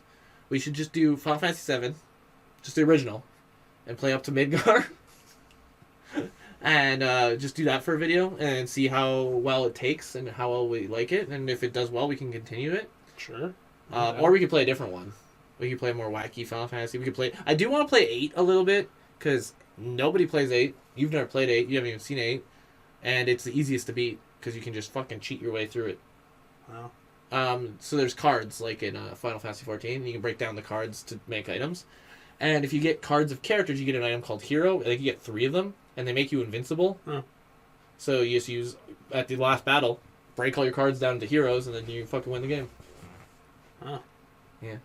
We should just do Final Fantasy VII, just the original, and play up to Midgar. And just do that for a video and see how well it takes and how well we like it. And if it does well, we can continue it. Sure. Or we could play a different one. We could play a more wacky Final Fantasy. We could play... I do want to play 8 a little bit, because nobody plays 8. You've never played 8. You haven't even seen 8. And it's the easiest to beat, because you can just fucking cheat your way through it. Wow. So there's cards, like in Final Fantasy 14. And you can break down the cards to make items. And if you get cards of characters, you get an item called Hero. Like you get 3 of them, and they make you invincible. Huh. So you just use, at the last battle, break all your cards down into heroes, and then you fucking win the game. Huh. Yeah.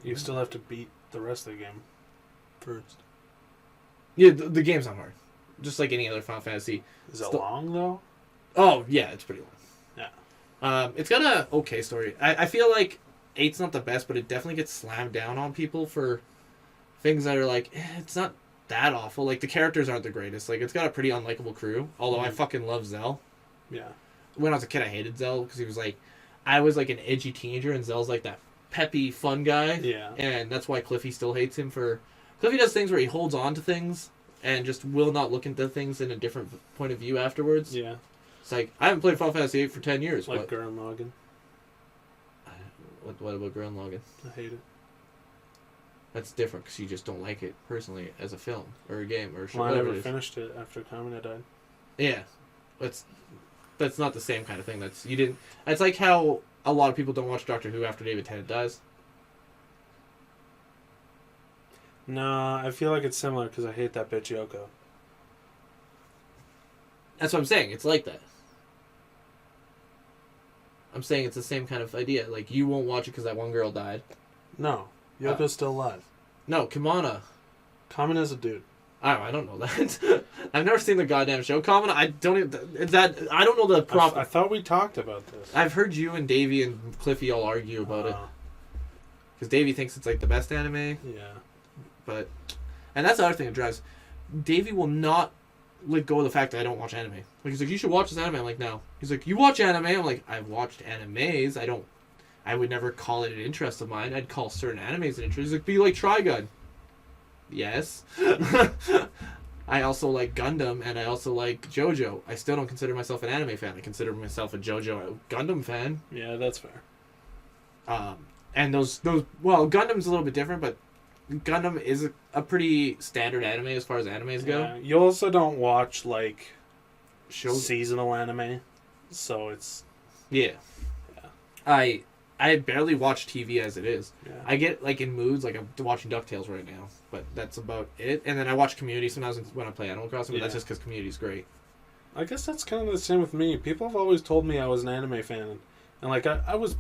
You still have to beat the rest of the game first. Yeah, the game's not hard. Just like any other Final Fantasy. Is it long, though? Oh, yeah, it's pretty long. Yeah. It's got a okay story. I feel like 8's not the best, but it definitely gets slammed down on people for things that are like, it's not that awful. Like, the characters aren't the greatest. Like, it's got a pretty unlikable crew, although I fucking love Zell. Yeah. When I was a kid, I hated Zell, because he was like, I was like an edgy teenager, and Zell's like that peppy, fun guy. Yeah. And that's why Cliffy still hates him for... Cliffy does things where he holds on to things and just will not look into things in a different point of view afterwards. Yeah. It's like, I haven't played Final Fantasy 8 for 10 years. Like Gurren Lagann. What about Gurren Lagann? I hate it. That's different, because you just don't like it, personally, as a film, or a game, or a show. Well, I whatever never it is. finished it after Kamina died. Yeah. That's not the same kind of thing. It's like how a lot of people don't watch Doctor Who after David Tennant dies. No, I feel like it's similar because I hate that bitch Yoko. That's what I'm saying. It's like that. I'm saying it's the same kind of idea. Like, you won't watch it because that one girl died. No, Yoko's still alive. No, Kamana. Common as a dude. I don't know that. I've never seen the goddamn show. Kamana, I don't even... I don't know the prop. I thought we talked about this. I've heard you and Davey and Cliffy all argue about it. Because Davey thinks it's, like, the best anime. Yeah. But... And that's the other thing that drives... Davey will not let go of the fact that I don't watch anime. Like, he's like, you should watch this anime. I'm like, no. He's like, you watch anime? I'm like, I've watched animes. I would never call it an interest of mine. I'd call certain animes an interest. He's like, but you like Trigun. Yes. I also like Gundam, and I also like JoJo. I still don't consider myself an anime fan. I consider myself a JoJo Gundam fan. Yeah, that's fair. And those well, Gundam's a little bit different, but Gundam is a pretty standard anime as far as animes go. Yeah, you also don't watch, like, Shows. seasonal anime, so it's... Yeah. I barely watch TV as it is. Yeah. I get, like, in moods, like I'm watching DuckTales right now, but that's about it. And then I watch Community sometimes when I play Animal Crossing, but that's just because Community's great. I guess that's kind of the same with me. People have always told me I was an anime fan, and like I was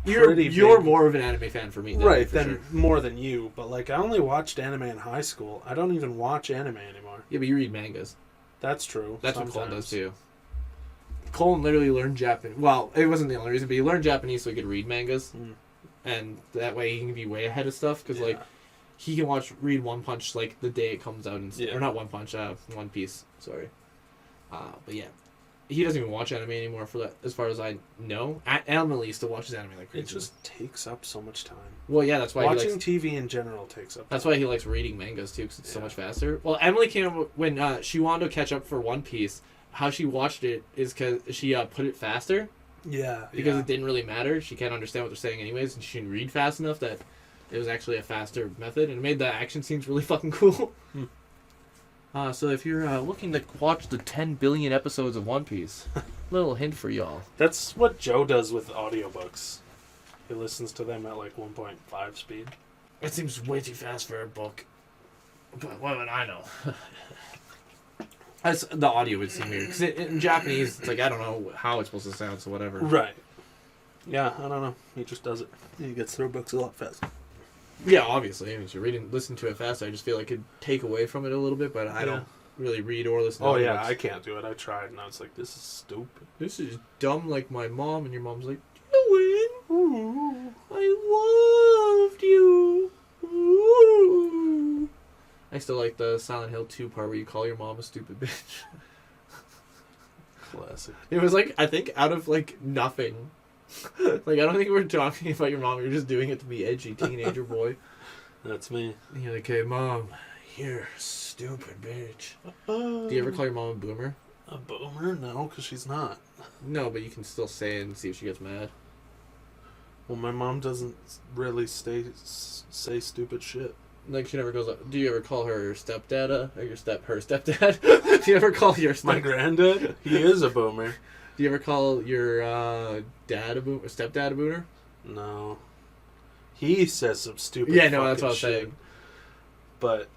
You're more of an anime fan for me, though, right? for Then sure. More than you, but like I only watched anime in high school. I don't even watch anime anymore. Yeah, but you read mangas. That's true. That's what Colin does too. Colin literally learned Japanese. Well, it wasn't the only reason, but he learned Japanese so he could read mangas, and that way he can be way ahead of stuff. Because like, he can read One Punch like the day it comes out, or not One Punch, One Piece. Sorry, but yeah, he doesn't even watch anime anymore for that, as far as I know. Emily still watches anime like crazy. It just takes up so much time. Well, yeah, that's why watching TV in general takes up. That's why he likes reading mangas too, because it's so much faster. Well, Emily came up when she wanted to catch up for One Piece. How she watched it is because she put it faster. Yeah. Because it didn't really matter. She can't understand what they're saying anyways, and she can read fast enough that it was actually a faster method, and it made the action scenes really fucking cool. So if you're looking to watch the 10 billion episodes of One Piece, little hint for y'all. That's what Joe does with audiobooks. He listens to them at like 1.5 speed. It seems way too fast for a book. But what would I know? The audio would seem weird. Because in Japanese, it's like, I don't know how it's supposed to sound, so whatever. Right. Yeah, I don't know. He just does it. He gets through books a lot faster. Yeah, obviously. I mean, if you're listening to it fast, I just feel like it'd take away from it a little bit, but I don't really read or listen to it. Oh, yeah, I can't do it. I tried, and I was like, this is stupid. This is dumb like my mom, and your mom's like, Owen, I loved you. Ooh. I still like the Silent Hill 2 part where you call your mom a stupid bitch. Classic. It was like, I think out of like nothing. Like, I don't think we were talking about your mom. You were just doing it to be edgy teenager boy. That's me. And you're like, hey, mom, you're a stupid bitch. Do you ever call your mom a boomer? A boomer? No, because she's not. No, but you can still say it and see if she gets mad. Well, my mom doesn't really say stupid shit. Like, she never goes up. Do you ever call her stepdad or her stepdad? Do you ever call your My granddad? He is a boomer. Do you ever call your dad a boomer, or stepdad a boomer? No. He says some stupid Yeah, no, that's what I was shit, saying. But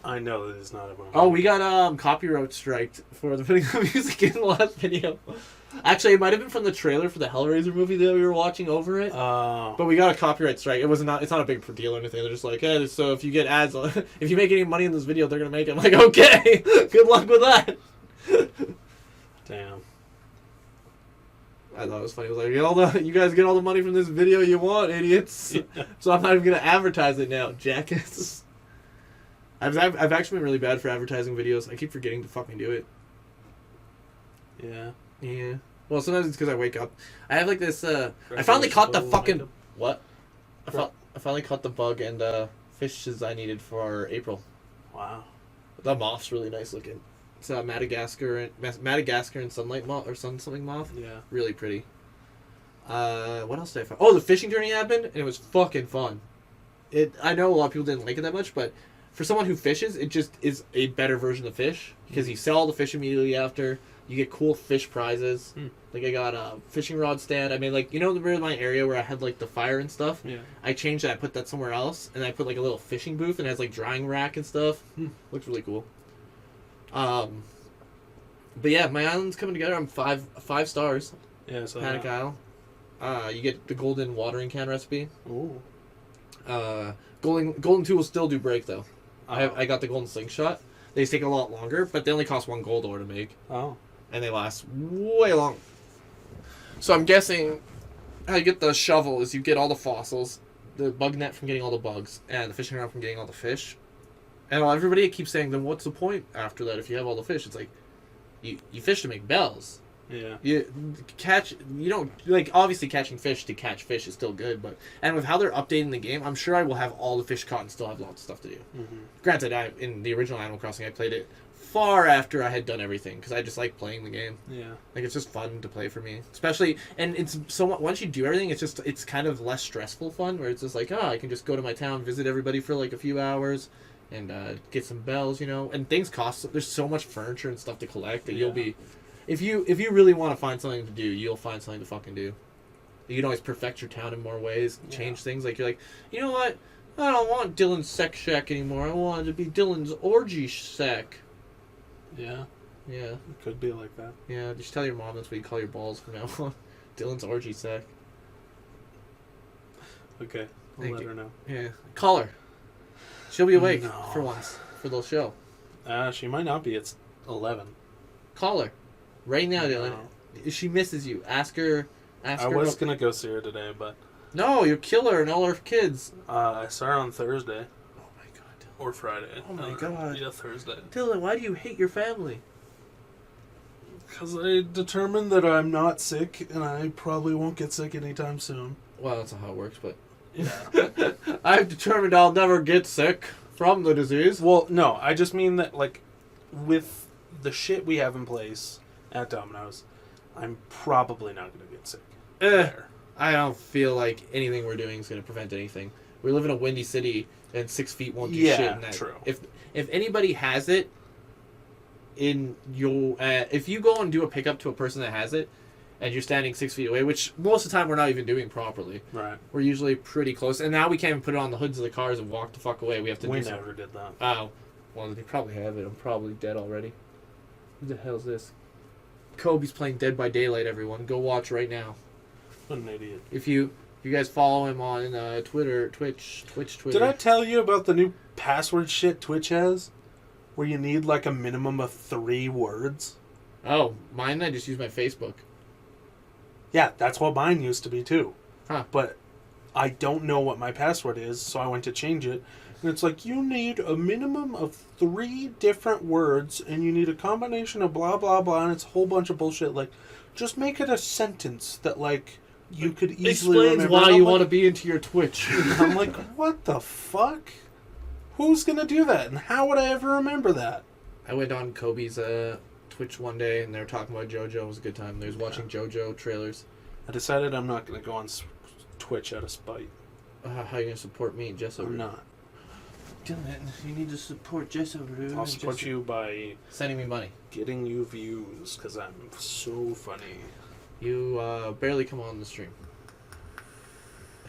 I know that he's not a boomer. Oh, we got copyright striked for the putting the music in the last video. Actually, it might have been from the trailer for the Hellraiser movie that we were watching over it. But we got a copyright strike. It's not a big deal or anything. They're just like, hey, so if you get ads, if you make any money in this video, they're going to make it. I'm like, okay, good luck with that. Damn. I thought it was funny. I was like, you guys get all the money from this video you want, idiots. Yeah. So I'm not even going to advertise it now, jackass. I've actually been really bad for advertising videos. I keep forgetting to fucking do it. Yeah. Yeah. Well, sometimes it's because I wake up. I have like this. I finally caught the fucking what? I finally caught the bug and fishes I needed for April. Wow. The moth's really nice looking. It's Madagascar and sunlight moth or something moth. Yeah. Really pretty. What else did I find? Oh, the fishing journey happened and it was fucking fun. I know a lot of people didn't like it that much, but for someone who fishes, it just is a better version of fish because you sell all the fish immediately after. You get cool fish prizes. Like, I got a fishing rod stand. I made, like, you know my area where I had, like, the fire and stuff? Yeah. I changed that. I put that somewhere else. And I put, like, a little fishing booth. And it has, like, drying rack and stuff. Looks really cool. But, yeah, my island's coming together. I'm five stars. Yeah, so Panic Isle. You get the golden watering can recipe. Ooh. Golden 2 will still do break, though. I got the golden slingshot. They take a lot longer, but they only cost 1 gold ore to make. Oh. And they last way long. So I'm guessing how you get the shovel is you get all the fossils, the bug net from getting all the bugs, and the fishing rod from getting all the fish. And everybody keeps saying, then what's the point after that if you have all the fish? It's like, you fish to make bells. Yeah. You don't, like, obviously catching fish to catch fish is still good, and with how they're updating the game, I'm sure I will have all the fish caught and still have lots of stuff to do. Granted, in the original Animal Crossing, I played it far after I had done everything, because I just like playing the game. Yeah. Like, it's just fun to play for me. Especially, and it's so much, once you do everything, it's kind of less stressful fun, where it's just like, I can just go to my town, visit everybody for like a few hours, and get some bells, and things cost, there's so much furniture and stuff to collect that you'll be, if you really want to find something to do, you'll find something to fucking do. You can always perfect your town in more ways, change things, like, you're like, you know what, I don't want Dylan's sex shack anymore, I want it to be Dylan's orgy shack. Yeah. Yeah. It could be like that. Yeah, just tell your mom that's what you call your balls from now on. Dylan's orgy sack. Okay. I'll let her know. Yeah. Call her. She'll be awake No. for once. For the show. She might not be. It's 11. Call her. Right now, Dylan. No. If she misses you, ask her. I was going to go see her today, but... No, you'll kill her and all her kids. I saw her on Thursday. Oh my god, Dylan. Or Friday. Oh my god. Yeah, Thursday. Dylan, why do you hate your family? Because I determined that I'm not sick, and I probably won't get sick anytime soon. Well, that's not how it works, but... Yeah. I've determined I'll never get sick from the disease. Well, no, I just mean that, like, with the shit we have in place at Domino's, I'm probably not going to get sick. There. I don't feel like anything we're doing is going to prevent anything. We live in a windy city, and 6 feet won't do shit. Yeah, In that. true. If anybody has it, if you go and do a pickup to a person that has it, and you're standing 6 feet away, which most of the time we're not even doing properly. Right. We're usually pretty close, and now we can't even put it on the hoods of the cars and walk the fuck away. We have to. We never did that. Oh, well, they probably have it. I'm probably dead already. Who the hell's this? Kobe's playing Dead by Daylight. Everyone, go watch right now. What an idiot. If you guys follow him on Twitch. Did I tell you about the new password shit Twitch has? Where you need like a minimum of 3 words? Oh, mine, I just use my Facebook. Yeah, that's what mine used to be too. Huh. But I don't know what my password is, so I went to change it. And it's like, you need a minimum of 3 different words, and you need a combination of blah, blah, blah, and it's a whole bunch of bullshit. Like, just make it a sentence that, like, you could easily explains remember. why you want to be into your Twitch. I'm like, what the fuck? Who's gonna do that? And how would I ever remember that? I went on Kobe's Twitch one day, and they were talking about JoJo. It was a good time. They was watching JoJo trailers. I decided I'm not gonna go on Twitch out of spite. How are you gonna support me, Jesso? I'm not. Dylan, you need to support Jesso. I'll support you by sending me money, getting you views, because I'm so funny. You barely come on the stream.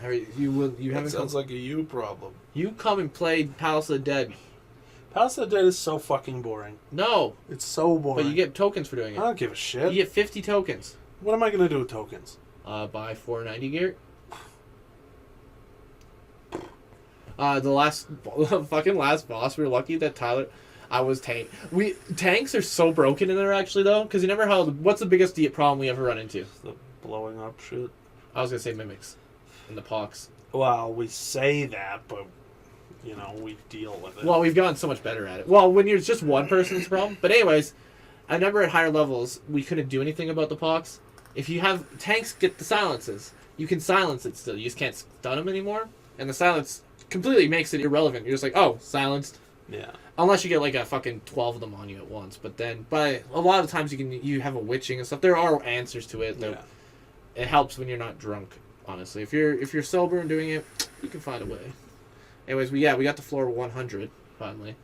You haven't. Sounds like a you problem. You come and play Palace of the Dead. Palace of the Dead is so fucking boring. No, it's so boring. But you get tokens for doing it. I don't give a shit. You get 50 tokens. What am I gonna do with tokens? Buy 490 gear. The fucking last boss, we were lucky that Tyler... I was tank. Tanks are so broken in there, actually, though, because you never held... What's the biggest problem we ever run into? The blowing up shit. I was going to say mimics. And the pox. Well, we say that, but, you know, we deal with it. Well, we've gotten so much better at it. Well, when you're just one person, it's a problem. But anyways, I remember at higher levels, we couldn't do anything about the pox. If you have... Tanks get the silences. You can silence it still. You just can't stun them anymore. And the silence completely makes it irrelevant. You're just like, oh, silenced. Yeah. Unless you get like a fucking 12 of them on you at once. But a lot of times you have a witching and stuff. There are answers to it. Yeah. It helps when you're not drunk, honestly. If you're sober and doing it, you can find a way. Anyways, we got to floor 100 finally.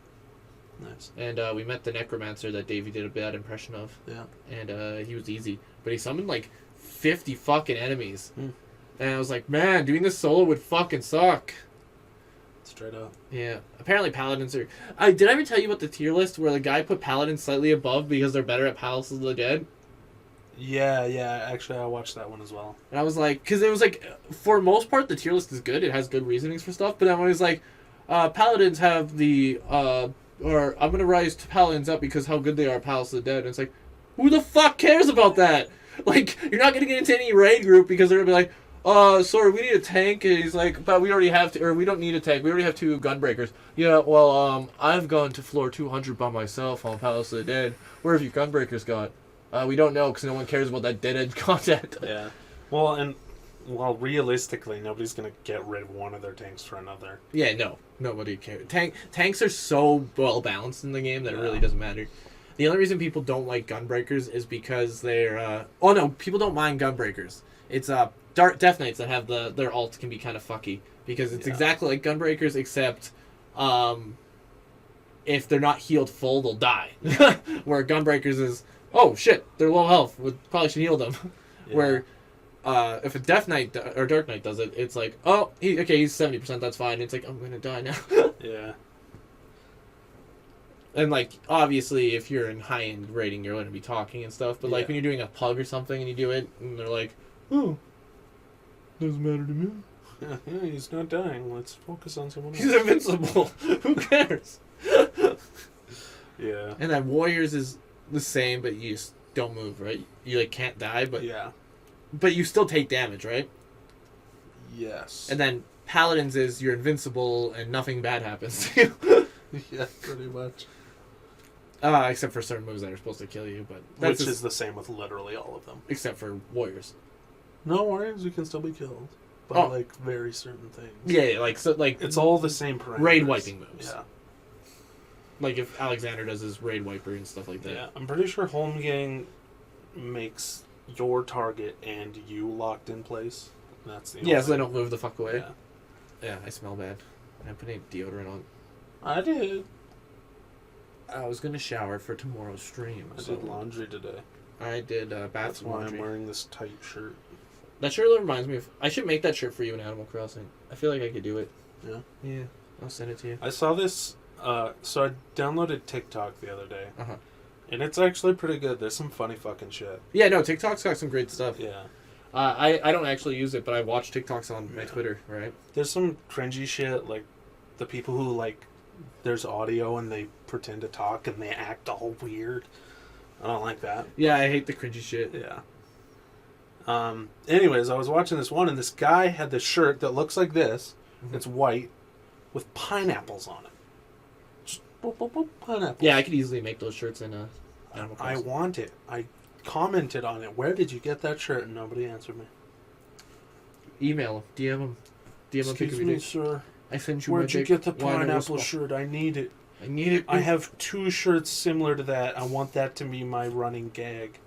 Nice. And we met the necromancer that Davey did a bad impression of. Yeah. And he was easy. But he summoned like 50 fucking enemies. Hmm. And I was like, man, doing this solo would fucking suck. Straight up. Yeah. Apparently paladins are... did I ever tell you about the tier list where the guy put paladins slightly above because they're better at Palaces of the Dead? Yeah. Actually, I watched that one as well. And I was like... Because it was like... For most part, the tier list is good. It has good reasonings for stuff. But then when he's like... paladins have the... or I'm going to rise to paladins up because how good they are at Palace of the Dead. And it's like... Who the fuck cares about that? Like, you're not going to get into any raid group because they're going to be like... sorry, we need a tank. And he's like, but we already have, or we don't need a tank. We already have 2 gunbreakers. Yeah, well, I've gone to floor 200 by myself on Palace of the Dead. Where have you gunbreakers got? We don't know because no one cares about that dead end content. Yeah. Well, realistically, nobody's going to get rid of one of their tanks for another. Yeah, no. Nobody cares. Tanks are so well balanced in the game that it really doesn't matter. The only reason people don't like gunbreakers is because they're, people don't mind gunbreakers. It's, Dark Death Knights that have their ult can be kind of fucky because it's exactly like Gunbreakers except if they're not healed full they'll die. Where Gunbreakers is oh shit they're low health we probably should heal them. Where if a Death Knight or Dark Knight does it it's like oh he's 70% that's fine. It's like I'm gonna die now. Yeah. And like obviously if you're in high end rating you're going to be talking and stuff but like when you're doing a pug or something and you do it and they're like oh doesn't matter to me. Yeah, he's not dying. Let's focus on someone else. He's invincible. Who cares? Yeah. And then Warriors is the same, but you just don't move, right? You like can't die, but but you still take damage, right? Yes. And then Paladins is you're invincible and nothing bad happens to you. Yeah, pretty much. Except for certain moves that are supposed to kill you, but which is the same with literally all of them. Except for Warriors. No, Warriors you can still be killed by like very certain things. Yeah, like it's all the same parameters. Raid wiping moves. Yeah. Like if Alexander does his raid wiper and stuff like that. Yeah, I'm pretty sure Holmgang makes your target and you locked in place. That's the so they don't move the fuck away. Yeah, I smell bad. I put any deodorant on. I did. I was gonna shower for tomorrow's stream. I did laundry today. I did bathroom That's why laundry. I'm wearing this tight shirt. That shirt reminds me of... I should make that shirt for you in Animal Crossing. I feel like I could do it. Yeah? Yeah. I'll send it to you. I saw this... so I downloaded TikTok the other day. Uh-huh. And it's actually pretty good. There's some funny fucking shit. Yeah, no, TikTok's got some great stuff. Yeah. I don't actually use it, but I watch TikToks on my Twitter, right? There's some cringy shit, like the people who, like, there's audio and they pretend to talk and they act all weird. I don't like that. Yeah, I hate the cringy shit. Yeah. Anyways, I was watching this one and this guy had this shirt that looks like this. Mm-hmm. It's white with pineapples on it. Just boop, boop, boop, pineapples. Yeah, I could easily make those shirts in Animal Crossing. I want it. I commented on it. Where did you get that shirt? And nobody answered me. Email him. DM him. Excuse me, sir. I sent you Where'd you get the pineapple shirt? I need it. I need it. I have 2 shirts similar to that. I want that to be my running gag.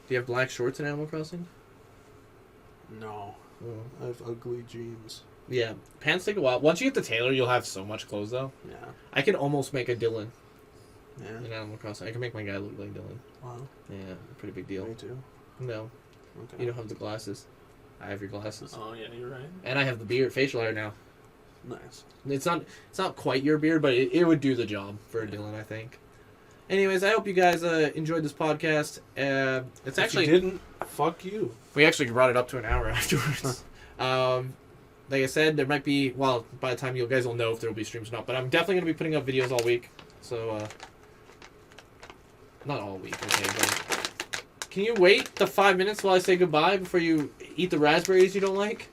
Do you have black shorts in Animal Crossing? No. I have ugly jeans. Yeah. Pants take a while. Once you get the tailor, you'll have so much clothes, though. Yeah. I can almost make a Dylan. Yeah. In Animal Crossing. I can make my guy look like Dylan. Wow. Yeah, pretty big deal. Me too. No. Okay. You don't have the glasses. I have your glasses. Oh, yeah, you're right. And I have the beard, facial hair now. Nice. It's not quite your beard, but it would do the job for Dylan, I think. Anyways, I hope you guys enjoyed this podcast. It's actually... If you didn't, fuck you. We actually brought it up to an hour afterwards. Like I said, there might be... Well, by the time you guys will know if there will be streams or not. But I'm definitely going to be putting up videos all week. So, not all week, okay, but... Can you wait the 5 minutes while I say goodbye before you eat the raspberries you don't like?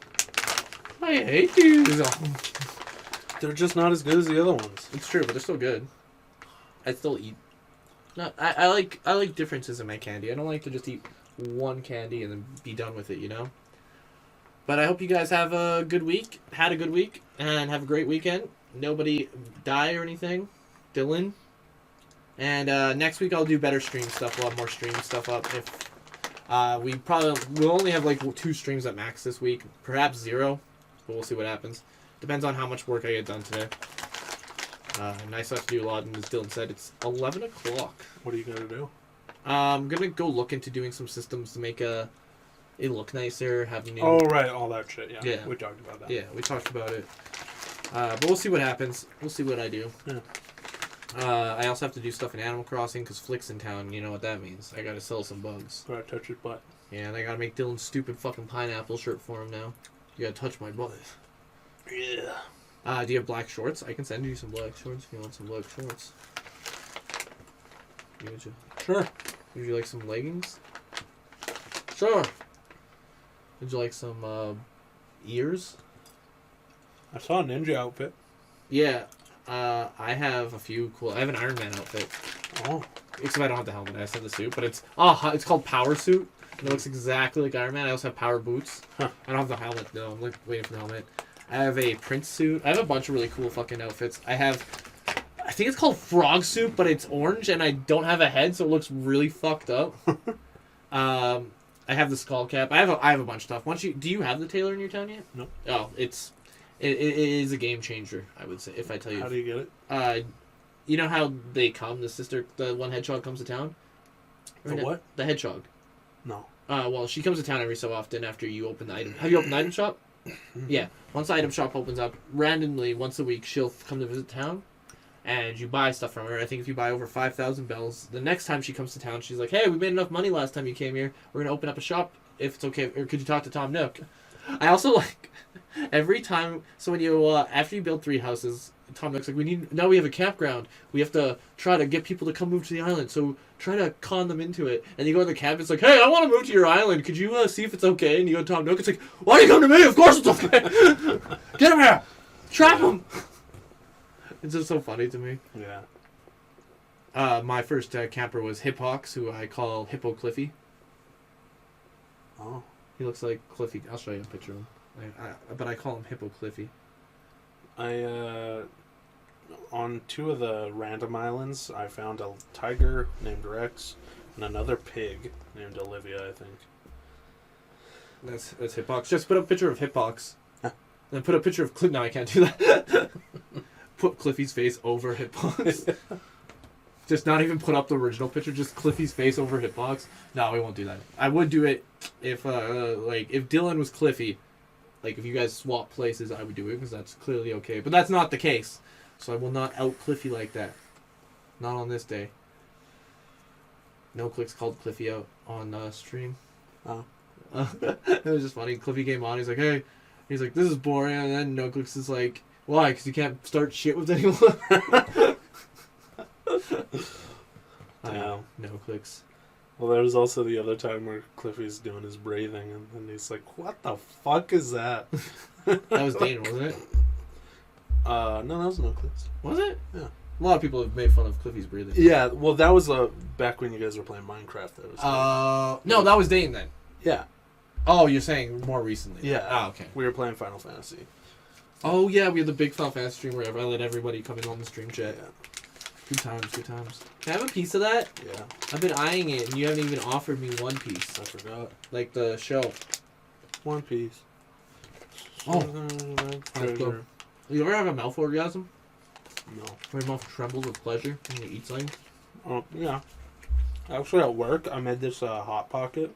I hate you. They're just not as good as the other ones. It's true, but they're still good. I still eat. No, I like differences in my candy. I don't like to just eat one candy and then be done with it, you know? But I hope you guys have a good week, had a good week, and have a great weekend. Nobody die or anything. Dylan. And next week I'll do better stream stuff. We'll have more stream stuff up. If we'll only have like 2 streams at max this week. Perhaps 0. But we'll see what happens. Depends on how much work I get done today. And I still have to do a lot, and as Dylan said, it's 11 o'clock. What are you gonna do? I'm gonna go look into doing some systems to make it look nicer, have new... Oh, right, all that shit, yeah. Yeah. We talked about that. Yeah, we talked about it. But we'll see what happens. We'll see what I do. Yeah. I also have to do stuff in Animal Crossing, because Flick's in town, you know what that means. I gotta sell some bugs. Gotta touch his butt. Yeah, and I gotta make Dylan's stupid fucking pineapple shirt for him now. You gotta touch my butt. Yeah. Do you have black shorts? I can send you some black shorts if you want some black shorts. Sure. Would you like some leggings? Sure. Would you like some ears? I saw a ninja outfit. Yeah. I have a few cool... I have an Iron Man outfit. Oh. Except I don't have the helmet. I just have the suit. But it's called Power Suit. And it looks exactly like Iron Man. I also have power boots. Huh. I don't have the helmet, though. I'm waiting for the helmet. I have a Prince suit. I have a bunch of really cool fucking outfits. I think it's called Frog Suit, but it's orange, and I don't have a head, so it looks really fucked up. I have the skull cap. I have a bunch of stuff. Do you have the tailor in your town yet? No. Oh, it is a game changer, I would say, if I tell you. How do you get it? You know how they come? The one hedgehog comes to town. The what? The hedgehog. No. Well, she comes to town every so often after you open the item. Have you opened the item shop? Yeah. Once the item shop opens up, randomly once a week, she'll come to visit town, and you buy stuff from her. I think if you buy over 5,000 bells, the next time she comes to town, she's like, "Hey, we made enough money last time you came here. We're gonna open up a shop if it's okay. Or could you talk to Tom Nook?" I also like every time. So when you after you build 3 houses, Tom Nook's like, now we have a campground. We have to try to get people to come move to the island. So try to con them into it. And you go to the camp. It's like, "Hey, I want to move to your island. Could you see if it's okay?" And you go to Tom Nook. It's like, "Why do you come to me? Of course it's okay. Get him here. Trap him." It's just so funny to me. Yeah. My first camper was Hippox, who I call Hippo Cliffy. Oh. He looks like Cliffy. I'll show you a picture of him. But I call him Hippo Cliffy. On 2 of the random islands, I found a tiger named Rex and another pig named Olivia, I think. That's Hippox. Just put a picture of Hippox. Then put a picture of Cliff. No, I can't do that. Put Cliffy's face over Hippox. Just not even put up the original picture. Just Cliffy's face over Hippox. No, we won't do that. I would do it if if Dylan was Cliffy. Like, if you guys swap places, I would do it, because that's clearly okay. But that's not the case. So I will not out Cliffy like that. Not on this day. No Clicks called Cliffy out on stream. Oh. It was just funny. Cliffy came on. He's like, "Hey." He's like, "This is boring." And then No Clicks is like, "Why? Because you can't start shit with anyone?" Damn. No Clicks. Well, there was also the other time where Cliffy's doing his breathing, and then he's like, "What the fuck is that?" That was Dane, wasn't it? No, that was No Clicks. Was it? Yeah. A lot of people have made fun of Cliffy's breathing. Yeah, well, that was back when you guys were playing Minecraft. That was no, that was Dane then. Yeah. Oh, you're saying more recently. Yeah. Ah, okay. We were playing Final Fantasy. Oh, yeah, we had the big Final Fantasy stream where I let everybody come in on the stream chat. Yeah. Good times, good times. Can I have a piece of that? Yeah. I've been eyeing it, and you haven't even offered me one piece. I forgot. Like the show. One piece. Oh. Treasure. You ever have a mouth orgasm? No. Where your mouth trembles with pleasure when you eat something? Oh, yeah. Actually, at work, I made this Hot Pocket.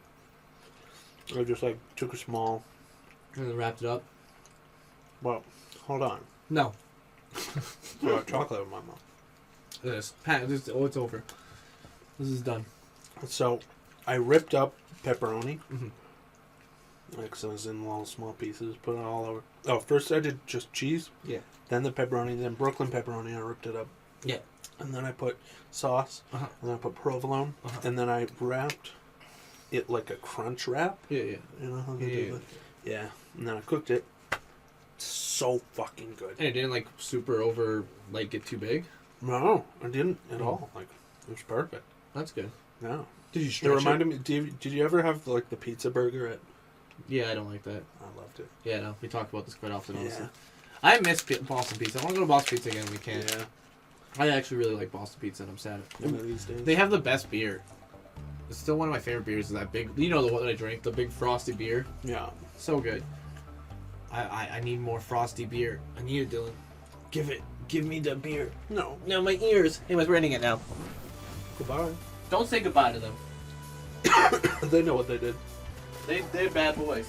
I just, took a small... And then wrapped it up? Well, hold on. No. I got chocolate in my mouth. This. It's over. This is done. So, I ripped up pepperoni. Mm-hmm. So it was in little small pieces. Put it all over. Oh, first I did just cheese. Yeah. Then the pepperoni. Then Brooklyn pepperoni. I ripped it up. Yeah. And then I put sauce. Uh-huh. And then I put provolone. Uh-huh. And then I wrapped it like a crunch wrap. Yeah, yeah. You know how they Yeah, do yeah. that? Yeah. And then I cooked it. So fucking good. And it didn't, super over, get too big? No, I didn't at all. It was perfect. That's good. No. Did you It stretch reminded me. Did you ever have the pizza burger at? Yeah, I don't like that. I loved it. Yeah, no, we talk about this quite often, honestly. Yeah. I miss Boston Pizza. I want to go to Boston Pizza again when we can. Yeah. I actually really like Boston Pizza, and I'm sad. One of these days. They have the best beer. It's still one of my favorite beers. Is that big? You know the one that I drink, the big frosty beer. Yeah. So good. I need more frosty beer. I need it, Dylan. Give Give me the beer. No. No, my ears. Anyways, we're ending it now. Goodbye. Don't say goodbye to them. They know what they did. They're bad boys.